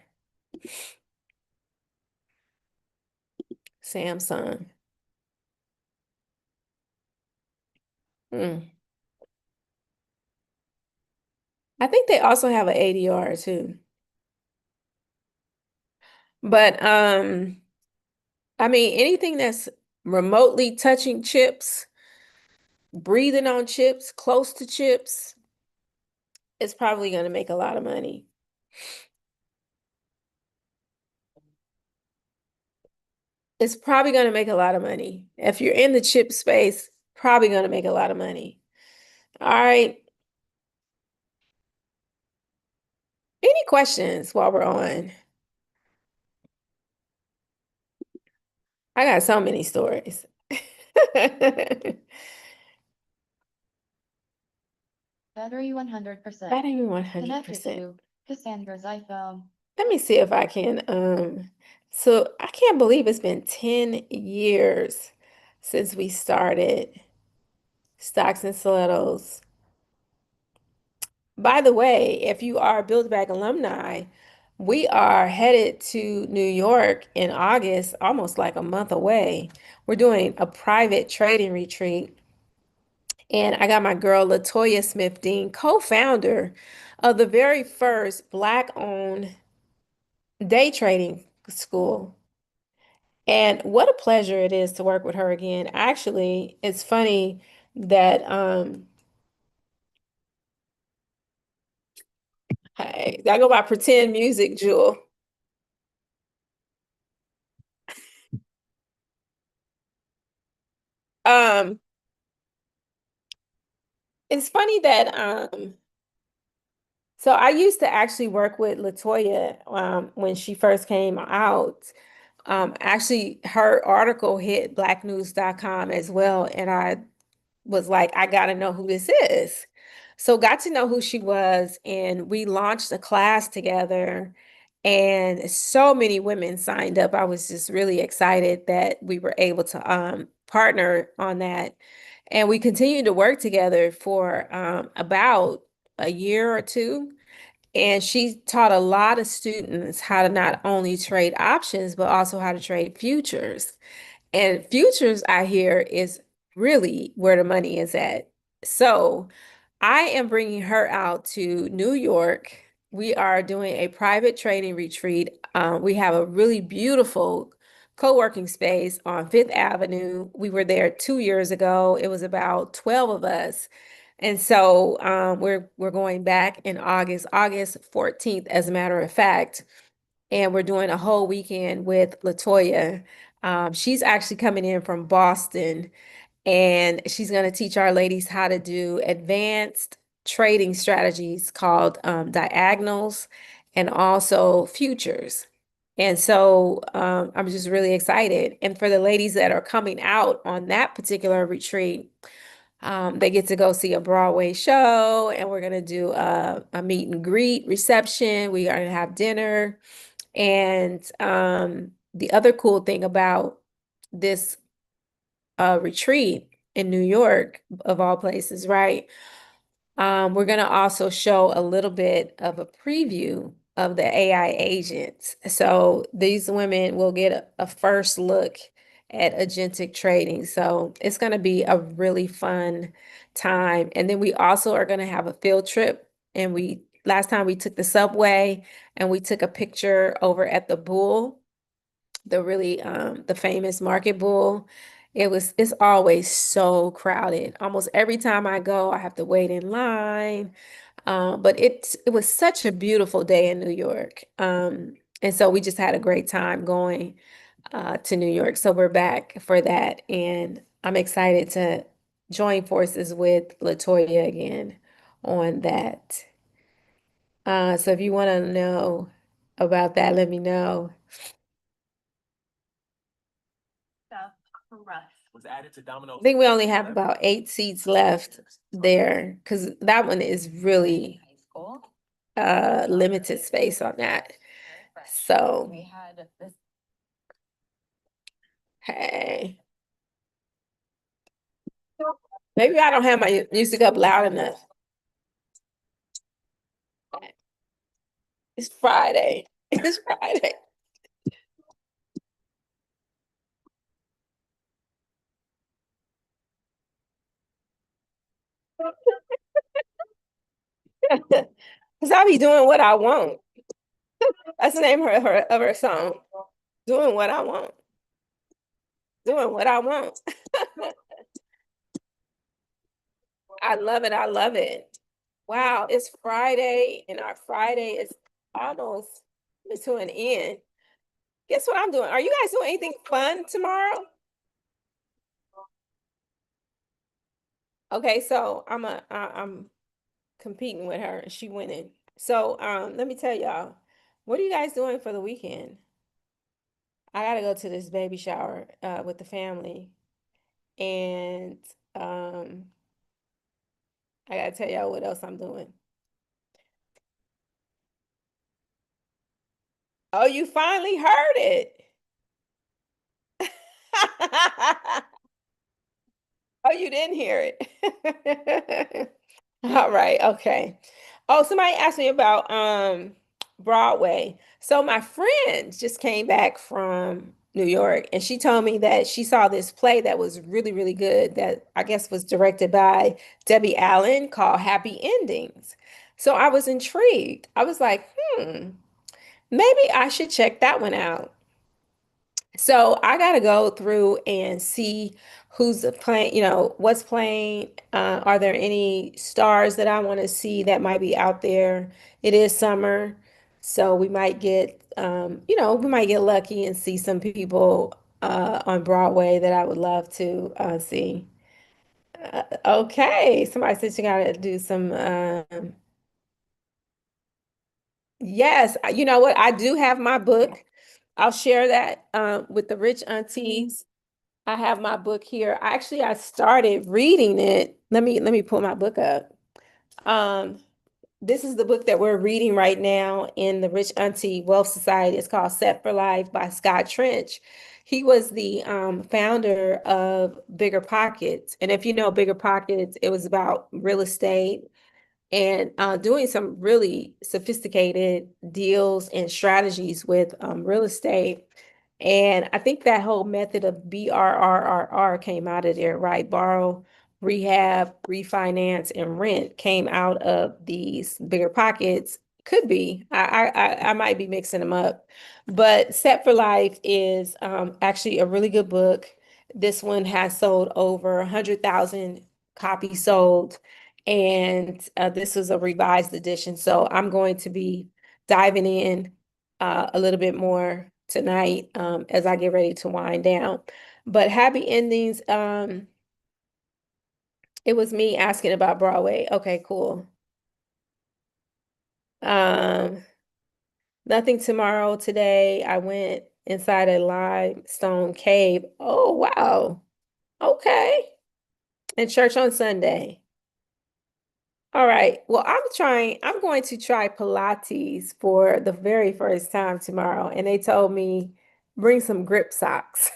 A: Samsung. Hmm. I think they also have an ADR too. But I mean anything that's remotely touching chips, breathing on chips, close to chips, it's probably going to make a lot of money. It's probably going to make a lot of money. If you're in the chip space, probably going to make a lot of money. All right. Any questions while we're on? I got so many stories.
B: Battery 100%.
A: Battery
B: Connected
A: 100%.
B: to Cassandra's iPhone.
A: Let me see if I can, so I can't believe it's been 10 years since we started Stocks and Stilettos. By the way, if you are Build Back alumni, we are headed to New York in August, almost like a month away. We're doing a private trading retreat. And I got my girl Latoya Smith Dean, co-founder of the very first Black-owned day trading school. And what a pleasure it is to work with her again. Actually, it's funny that hey, I go by pretend music, Jewel. Um, it's funny that so I used to actually work with Latoya when she first came out. Actually, her article hit blacknews.com as well, and I was like, I gotta know who this is. So got to know who she was, and we launched a class together, and so many women signed up. I was just really excited that we were able to partner on that. And we continued to work together for about a year or two. And she taught a lot of students how to not only trade options, but also how to trade futures. And futures, I hear, is really where the money is at. So I am bringing her out to New York. We are doing a private trading retreat. We have a really beautiful co-working space on Fifth Avenue. We were there 2 years ago. It was about 12 of us. And so we're going back in August 14th, as a matter of fact, and we're doing a whole weekend with Latoya. She's actually coming in from Boston, and she's going to teach our ladies how to do advanced trading strategies called diagonals and also futures. And so I'm just really excited. And for the ladies that are coming out on that particular retreat, they get to go see a Broadway show, and we're going to do a meet and greet reception. We are going to have dinner. And the other cool thing about this retreat in New York, of all places, right? We're going to also show a little bit of a preview of the AI agents. So these women will get a first look at agentic trading. So it's going to be a really fun time. And then we also are going to have a field trip. And last time we took the subway and we took a picture over at the Bull, the famous Market Bull. It's always so crowded. Almost every time I go, I have to wait in line. But it was such a beautiful day in New York. And so we just had a great time going to New York. So we're back for that. And I'm excited to join forces with Latoya again on that. So if you want to know about that, let me know. I think we only have about 8 seats left there because that one is really limited space on that. So, hey, maybe I don't have my music up loud enough. It's Friday. It's Friday. Because I'll be doing what I want. That's the name of her song. Doing what I want. Doing what I want. I love it. I love it. Wow, it's Friday, and our Friday is almost to an end. Guess what I'm doing? Are you guys doing anything fun tomorrow? Okay, so I'm competing with her and she winning. So let me tell y'all, what are you guys doing for the weekend? I gotta go to this baby shower with the family, and um, I gotta tell y'all what else I'm doing. Oh, you finally heard it. Oh, you didn't hear it. All right, okay. Oh, somebody asked me about Broadway. So my friend just came back from New York and she told me that she saw this play that was really, really good that I guess was directed by Debbie Allen called Happy Endings. So I was intrigued. I was like, maybe I should check that one out. So I got to go through and see who's playing, what's playing. Are there any stars that I want to see that might be out there? It is summer, so we might get, we might get lucky and see some people on Broadway that I would love to see. Okay, somebody said you got to do some. Yes, you know what? I do have my book. I'll share that with the rich aunties. I have my book here. I started reading it. Let me pull my book up. Um, this is the book that we're reading right now in the Rich Auntie Wealth Society. It's called Set for Life by Scott Trench. He was the founder of Bigger Pockets. And if you know Bigger Pockets, it was about real estate and doing some really sophisticated deals and strategies with real estate. And I think that whole method of BRRRR came out of there, right? Borrow, rehab, refinance, and rent came out of these bigger pockets. Could be. I might be mixing them up. But Set for Life is actually a really good book. This one has sold over 100,000 copies sold. And this is a revised edition. So I'm going to be diving in a little bit more tonight as I get ready to wind down. But happy endings. It was me asking about Broadway. Okay, cool. Um, nothing tomorrow. Today, I went inside a limestone cave. Oh, wow. Okay. And church on Sunday. All right. Well, I'm going to try Pilates for the very first time tomorrow. And they told me bring some grip socks.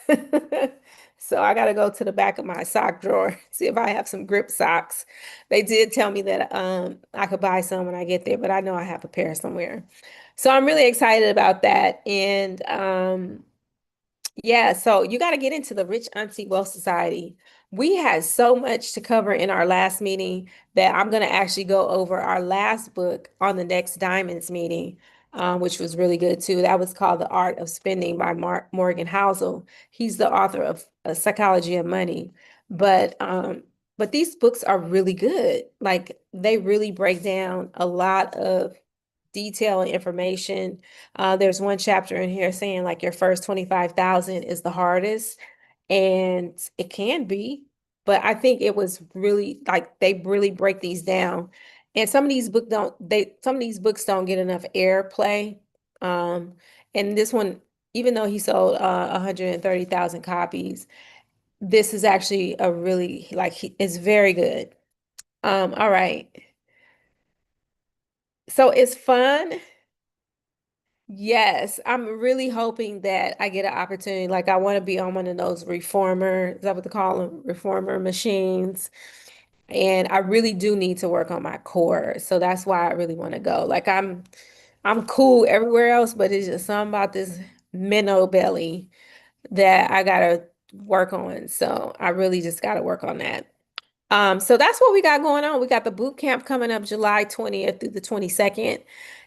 A: So I got to go to the back of my sock drawer, see if I have some grip socks. They did tell me that I could buy some when I get there, but I know I have a pair somewhere. So I'm really excited about that. And yeah, so you got to get into the Rich Auntie Wealth Society. We had so much to cover in our last meeting that I'm going to actually go over our last book on the next Diamonds meeting, which was really good too. That was called The Art of Spending by Morgan Housel. He's the author of Psychology of Money. But but these books are really good. Like they really break down a lot of detail and information. There's one chapter in here saying like your first 25,000 is the hardest, and it can be, but I think it was really like they really break these down. And some of these books don't get enough airplay. Um, and this one, even though he sold 130,000 copies, this is actually a really it's very good. All right. So it's fun. Yes, I'm really hoping that I get an opportunity. Like, I want to be on one of those reformer, is that what they call them? Reformer machines. And I really do need to work on my core. So that's why I really want to go. Like, I'm cool everywhere else, but it's just something about this minnow belly that I gotta work on. So I really just gotta work on that. So that's what we got going on. We got the boot camp coming up July 20th through the 22nd.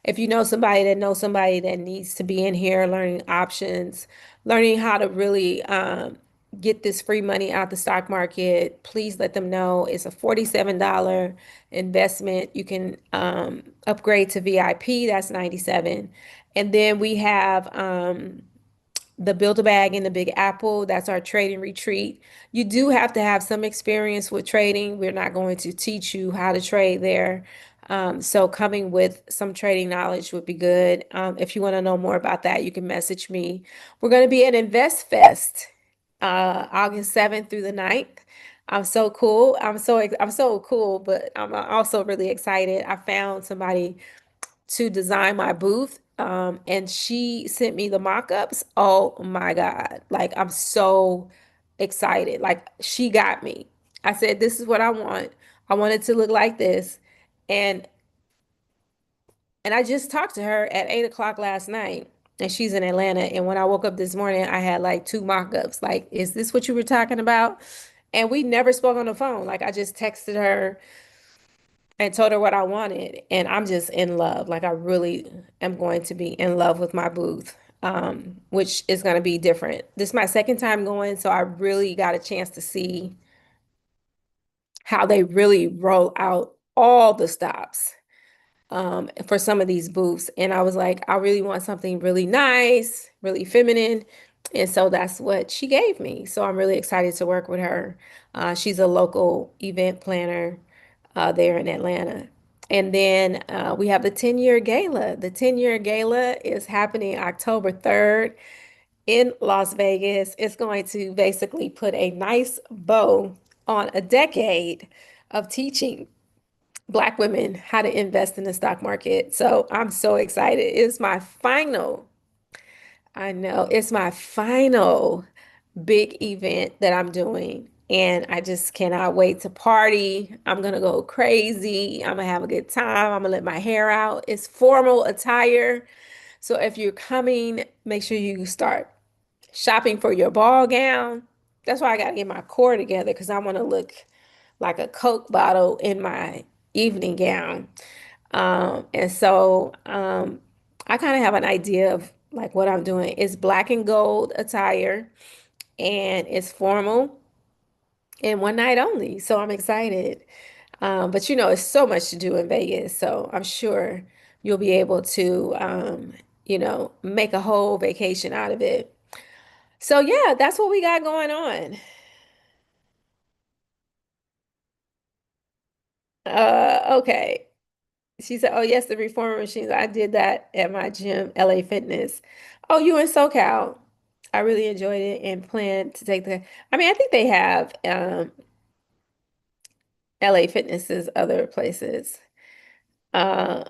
A: If you know somebody that knows somebody that needs to be in here learning options, learning how to really get this free money out the stock market, please let them know. It's a $47 investment. You can upgrade to VIP, that's 97. And then we have the Build-A-Bag in the Big Apple. That's our trading retreat. You do have to have some experience with trading. We're not going to teach you how to trade there. So coming with some trading knowledge would be good. If you want to know more about that, you can message me. We're going to be at Invest Fest, August 7th through the 9th. I'm so cool. I'm so cool, but I'm also really excited. I found somebody to design my booth. And she sent me the mock-ups. Oh my God. Like I'm so excited. Like she got me. I said, this is what I want. I want it to look like this. And I just talked to her at 8 o'clock last night. And she's in Atlanta. And when I woke up this morning, I had like two mock-ups. Like, is this what you were talking about? And we never spoke on the phone. Like I just texted her and told her what I wanted. And I'm just in love. Like I really am going to be in love with my booth, which is going to be different. This is my second time going, so I really got a chance to see how they really roll out all the stops for some of these booths. And I was like, I really want something really nice, really feminine. And so that's what she gave me. So I'm really excited to work with her. She's a local event planner there in Atlanta. And then we have the 10-year gala. The 10-year gala is happening October 3rd in Las Vegas. It's going to basically put a nice bow on a decade of teaching Black women how to invest in the stock market. So I'm so excited. It's my final, I know, it's my final big event that I'm doing. And I just cannot wait to party. I'm gonna go crazy. I'm gonna have a good time. I'm gonna let my hair out. It's formal attire. So if you're coming, make sure you start shopping for your ball gown. That's why I gotta get my core together because I want to look like a Coke bottle in my evening gown. And so I kind of have an idea of like what I'm doing. It's black and gold attire and it's formal and one night only. So I'm excited. But you know, it's so much to do in Vegas. So I'm sure you'll be able to, make a whole vacation out of it. So yeah, that's what we got going on. Okay. She said, "Oh yes, the reformer machines. I did that at my gym, LA Fitness. Oh, you in SoCal? I really enjoyed it and plan to take the. I mean, I think they have LA Fitnesses other places. Uh,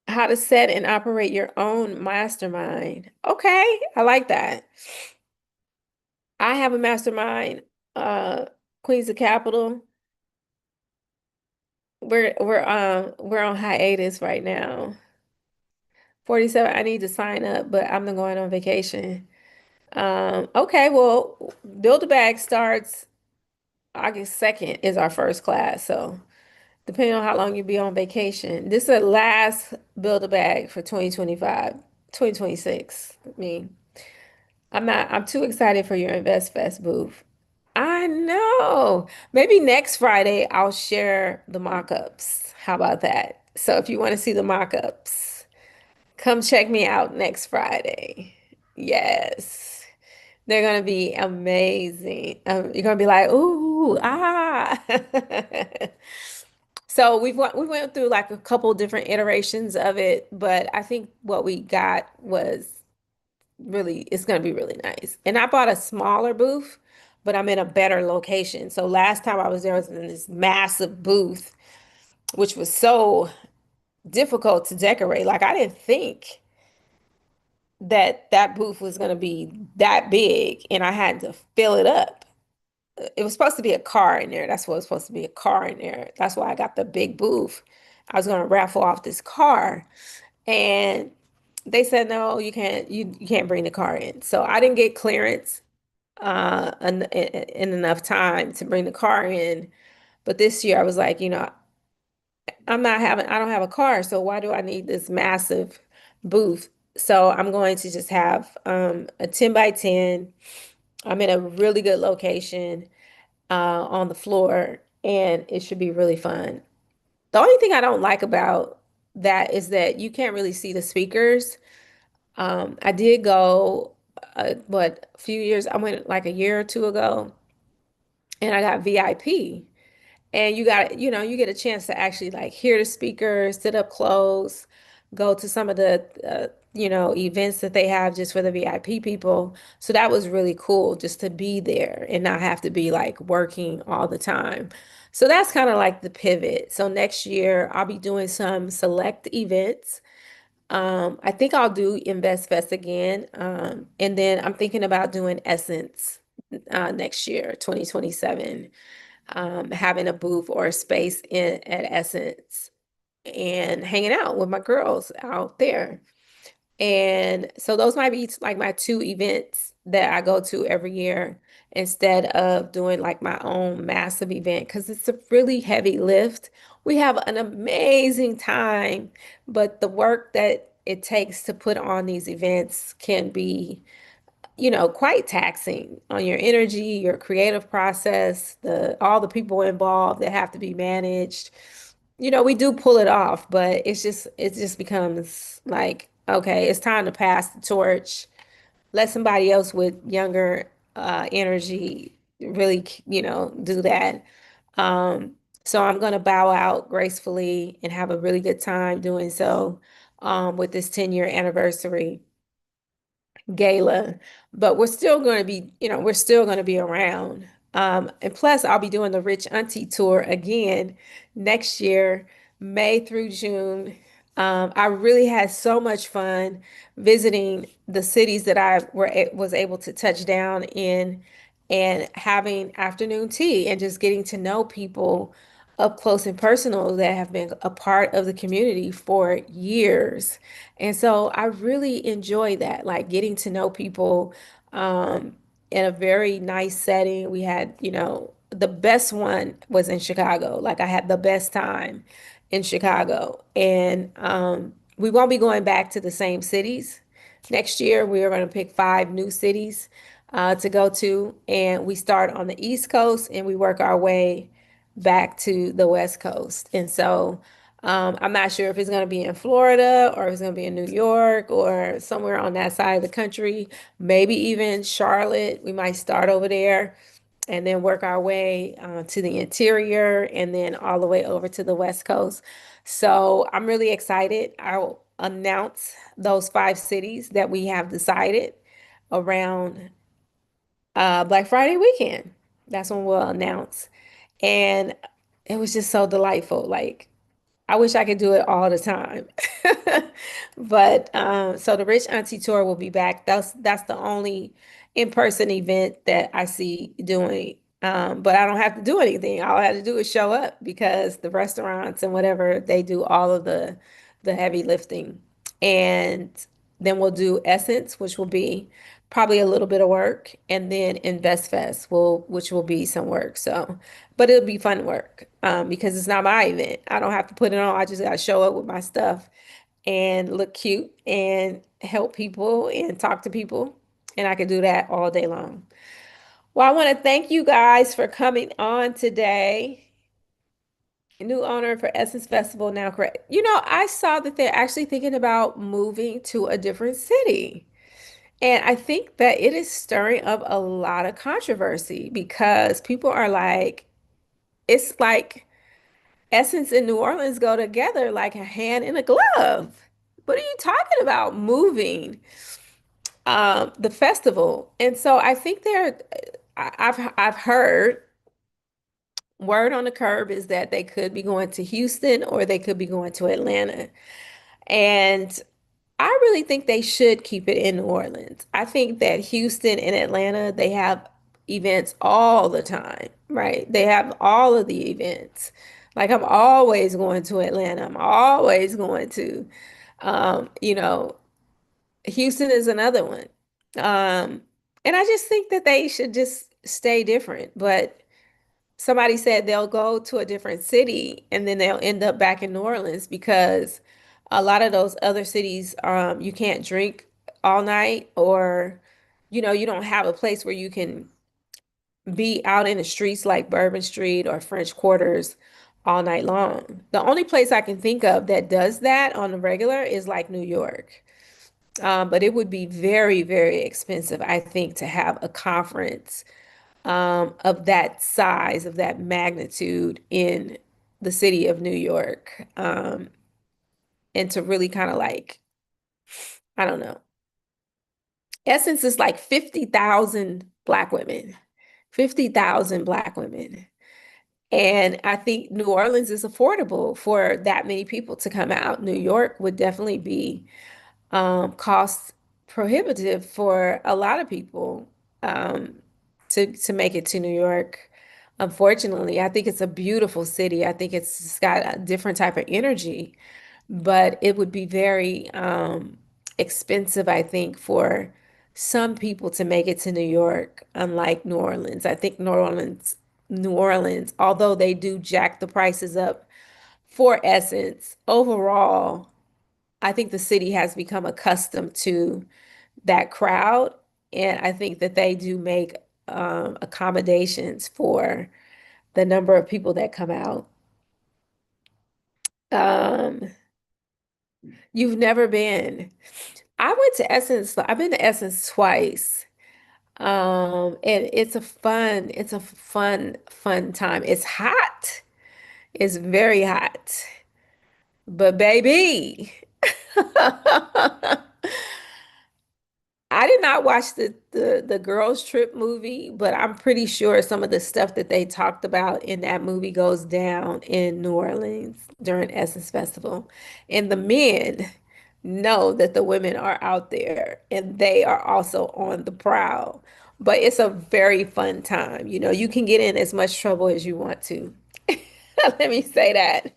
A: how to set and operate your own mastermind. Okay, I like that. I have a mastermind. Uh, Queens of Capital. We're on hiatus right now. 47. I need to sign up, but I'm going on vacation. Okay, well, Build a Bag starts August 2nd is our first class. So depending on how long you be on vacation, this is the last Build a Bag for 2025, 2026. I mean, I'm too excited for your Invest Fest booth. I know. Maybe next Friday I'll share the mock-ups. How about that? So if you want to see the mock-ups, come check me out next Friday. Yes. They're gonna be amazing. You're gonna be like, ooh, ah. So we went through like a couple different iterations of it, but I think what we got was really it's gonna be really nice. And I bought a smaller booth, but I'm in a better location. So last time I was there, I was in this massive booth, which was so difficult to decorate. Like I didn't think that booth was gonna be that big, and I had to fill it up. It was supposed to be a car in there. That's what it was supposed to be, a car in there. That's why I got the big booth. I was going to raffle off this car. And they said, no, you can't bring the car in. So I didn't get clearance in enough time to bring the car in. But this year I was like, I don't have a car. So why do I need this massive booth? So I'm going to just have a 10 by 10. I'm in a really good location on the floor, and it should be really fun. The only thing I don't like about that is that you can't really see the speakers. I did go a few years, I went like a year or two ago, and I got VIP. And you got, you get a chance to actually like hear the speakers, sit up close, go to some of the, events that they have just for the VIP people. So that was really cool just to be there and not have to be like working all the time. So that's kind of like the pivot. So next year I'll be doing some select events. I think I'll do Invest Fest again. And then I'm thinking about doing Essence next year, 2027, having a booth or a space at Essence and hanging out with my girls out there. And so those might be like my two events that I go to every year instead of doing like my own massive event because it's a really heavy lift. We have an amazing time, but the work that it takes to put on these events can be, quite taxing on your energy, your creative process, the all the people involved that have to be managed. We do pull it off, but it just becomes like, okay, it's time to pass the torch. Let somebody else with younger energy really, do that. Um, so I'm gonna bow out gracefully and have a really good time doing so with this 10-year anniversary gala, but we're still going to be, we're still going to be around. And plus, I'll be doing the Rich Auntie tour again next year, May through June. I really had so much fun visiting the cities that was able to touch down in and having afternoon tea and just getting to know people up close and personal that have been a part of the community for years. And so I really enjoy that, like getting to know people in a very nice setting. We had, the best one was in Chicago. Like I had the best time in Chicago. And we won't be going back to the same cities. Next year, we are going to pick 5 new cities to go to. And we start on the East Coast and we work our way back to the West Coast. And so I'm not sure if it's going to be in Florida or if it's going to be in New York or somewhere on that side of the country, maybe even Charlotte. We might start over there and then work our way to the interior and then all the way over to the West Coast. So I'm really excited. I'll announce those 5 cities that we have decided around Black Friday weekend. That's when we'll announce. And it was just so delightful. Like, I wish I could do it all the time. But so the Rich Auntie Tour will be back. That's the only in-person event that I see doing. But I don't have to do anything. All I have to do is show up because the restaurants and whatever, they do all of the heavy lifting. And then we'll do Essence, which will be probably a little bit of work, and then Invest Fest which will be some work. So, but it'll be fun work because it's not my event. I don't have to put it on. I just got to show up with my stuff and look cute and help people and talk to people. And I can do that all day long. Well, I want to thank you guys for coming on today. New owner for Essence Festival now, correct? I saw that they're actually thinking about moving to a different city. And I think that it is stirring up a lot of controversy because people are like, it's like Essence and New Orleans go together like a hand in a glove. What are you talking about moving the festival? And so I think I've heard word on the curb is that they could be going to Houston or they could be going to Atlanta. And I really think they should keep it in New Orleans. I think that Houston and Atlanta, they have events all the time, right? They have all of the events. Like I'm always going to Atlanta. I'm always going to, you know, Houston is another one. And I just think that they should just stay different. But somebody said they'll go to a different city and then they'll end up back in New Orleans because a lot of those other cities, you can't drink all night or, you don't have a place where you can be out in the streets like Bourbon Street or French Quarters all night long. The only place I can think of that does that on the regular is like New York. But it would be very, very expensive, I think, to have a conference of that size, of that magnitude in the city of New York, and to really kind of like, I don't know. Essence is like 50,000 Black women, 50,000 Black women. And I think New Orleans is affordable for that many people to come out. New York would definitely be cost prohibitive for a lot of people um, to make it to New York. Unfortunately, I think it's a beautiful city. I think it's got a different type of energy, but it would be very expensive, I think, for some people to make it to New York, unlike New Orleans. I think New Orleans, although they do jack the prices up for Essence, overall, I think the city has become accustomed to that crowd, and I think that they do make accommodations for the number of people that come out. Um, you've never been. I went to Essence. I've been to Essence twice. And it's a fun time. It's hot. It's very hot. But baby, I did not watch the Girls Trip movie, but I'm pretty sure some of the stuff that they talked about in that movie goes down in New Orleans during Essence Festival. And the men know that the women are out there and they are also on the prowl. But it's a very fun time. You know, you can get in as much trouble as you want to. Let me say that.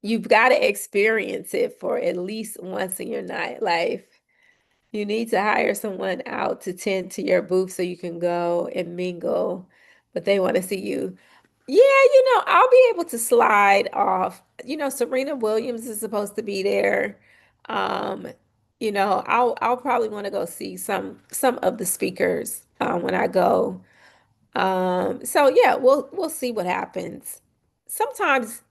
A: You've got to experience it for at least once in your nightlife. You need to hire someone out to tend to your booth so you can go and mingle, but they want to see you. Yeah, I'll be able to slide off. Serena Williams is supposed to be there. Um, I'll probably want to go see some of the speakers when I go. So yeah, we'll see what happens. Sometimes,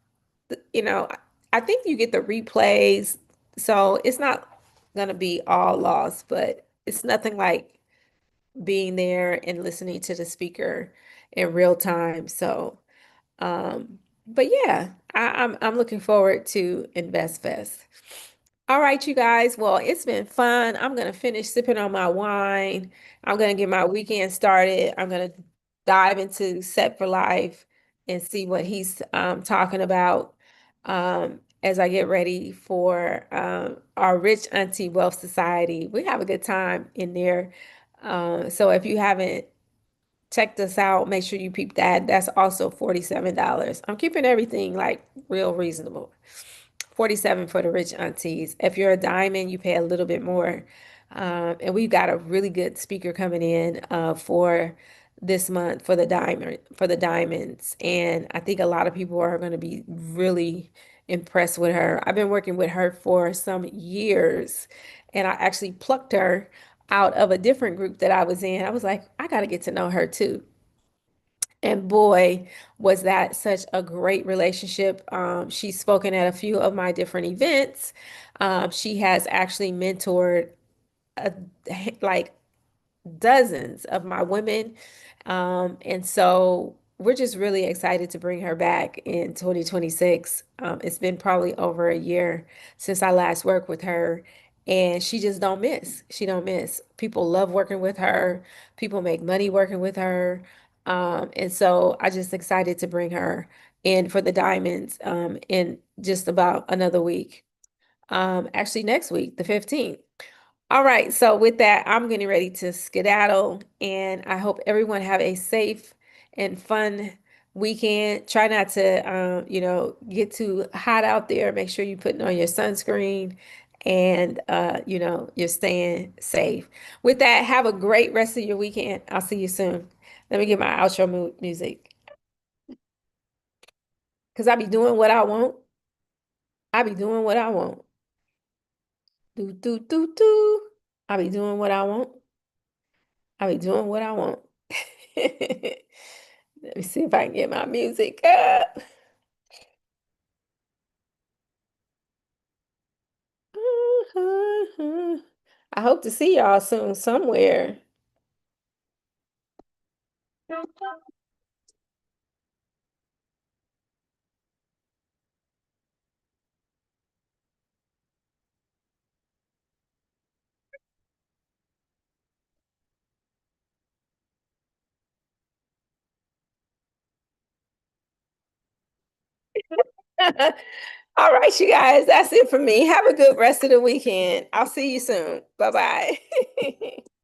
A: you know, I think you get the replays, so it's not gonna be all lost, but it's nothing like being there and listening to the speaker in real time. So, but yeah, I'm looking forward to Invest Fest. All right, you guys. Well, it's been fun. I'm gonna finish sipping on my wine. I'm gonna get my weekend started. I'm gonna dive into Set for Life and see what he's talking about as I get ready for our Rich Auntie Wealth Society. We have a good time in there. So if you haven't checked us out, make sure you peep that. That's also $47. I'm keeping everything like real reasonable. 47 for the rich aunties. If you're a diamond, you pay a little bit more. And we've got a really good speaker coming in for this month for the diamonds. And I think a lot of people are going to be really impressed with her. I've been working with her for some years, and I actually plucked her out of a different group that I was in. I was like, I got to get to know her too. And boy, was that such a great relationship. She's spoken at a few of my different events. She has actually mentored a, like dozens of my women. And so we're just really excited to bring her back in 2026. It's been probably over a year since I last worked with her, and she just don't miss. She don't miss. People love working with her. People make money working with her. And so I just excited to bring her in for the diamonds in just about another week. Actually next week, the 15th. All right, so with that, I'm getting ready to skedaddle, and I hope everyone have a safe and fun weekend. Try not to, get too hot out there. Make sure you're putting on your sunscreen and, you're staying safe. With that, have a great rest of your weekend. I'll see you soon. Let me get my outro music because I be doing what I want. I be doing what I want. Do, do, do, do. I be doing what I want. I be doing what I want. Let me see if I can get my music up. I hope to see y'all soon somewhere. All right, you guys, that's it for me. Have a good rest of the weekend. I'll see you soon. Bye-bye.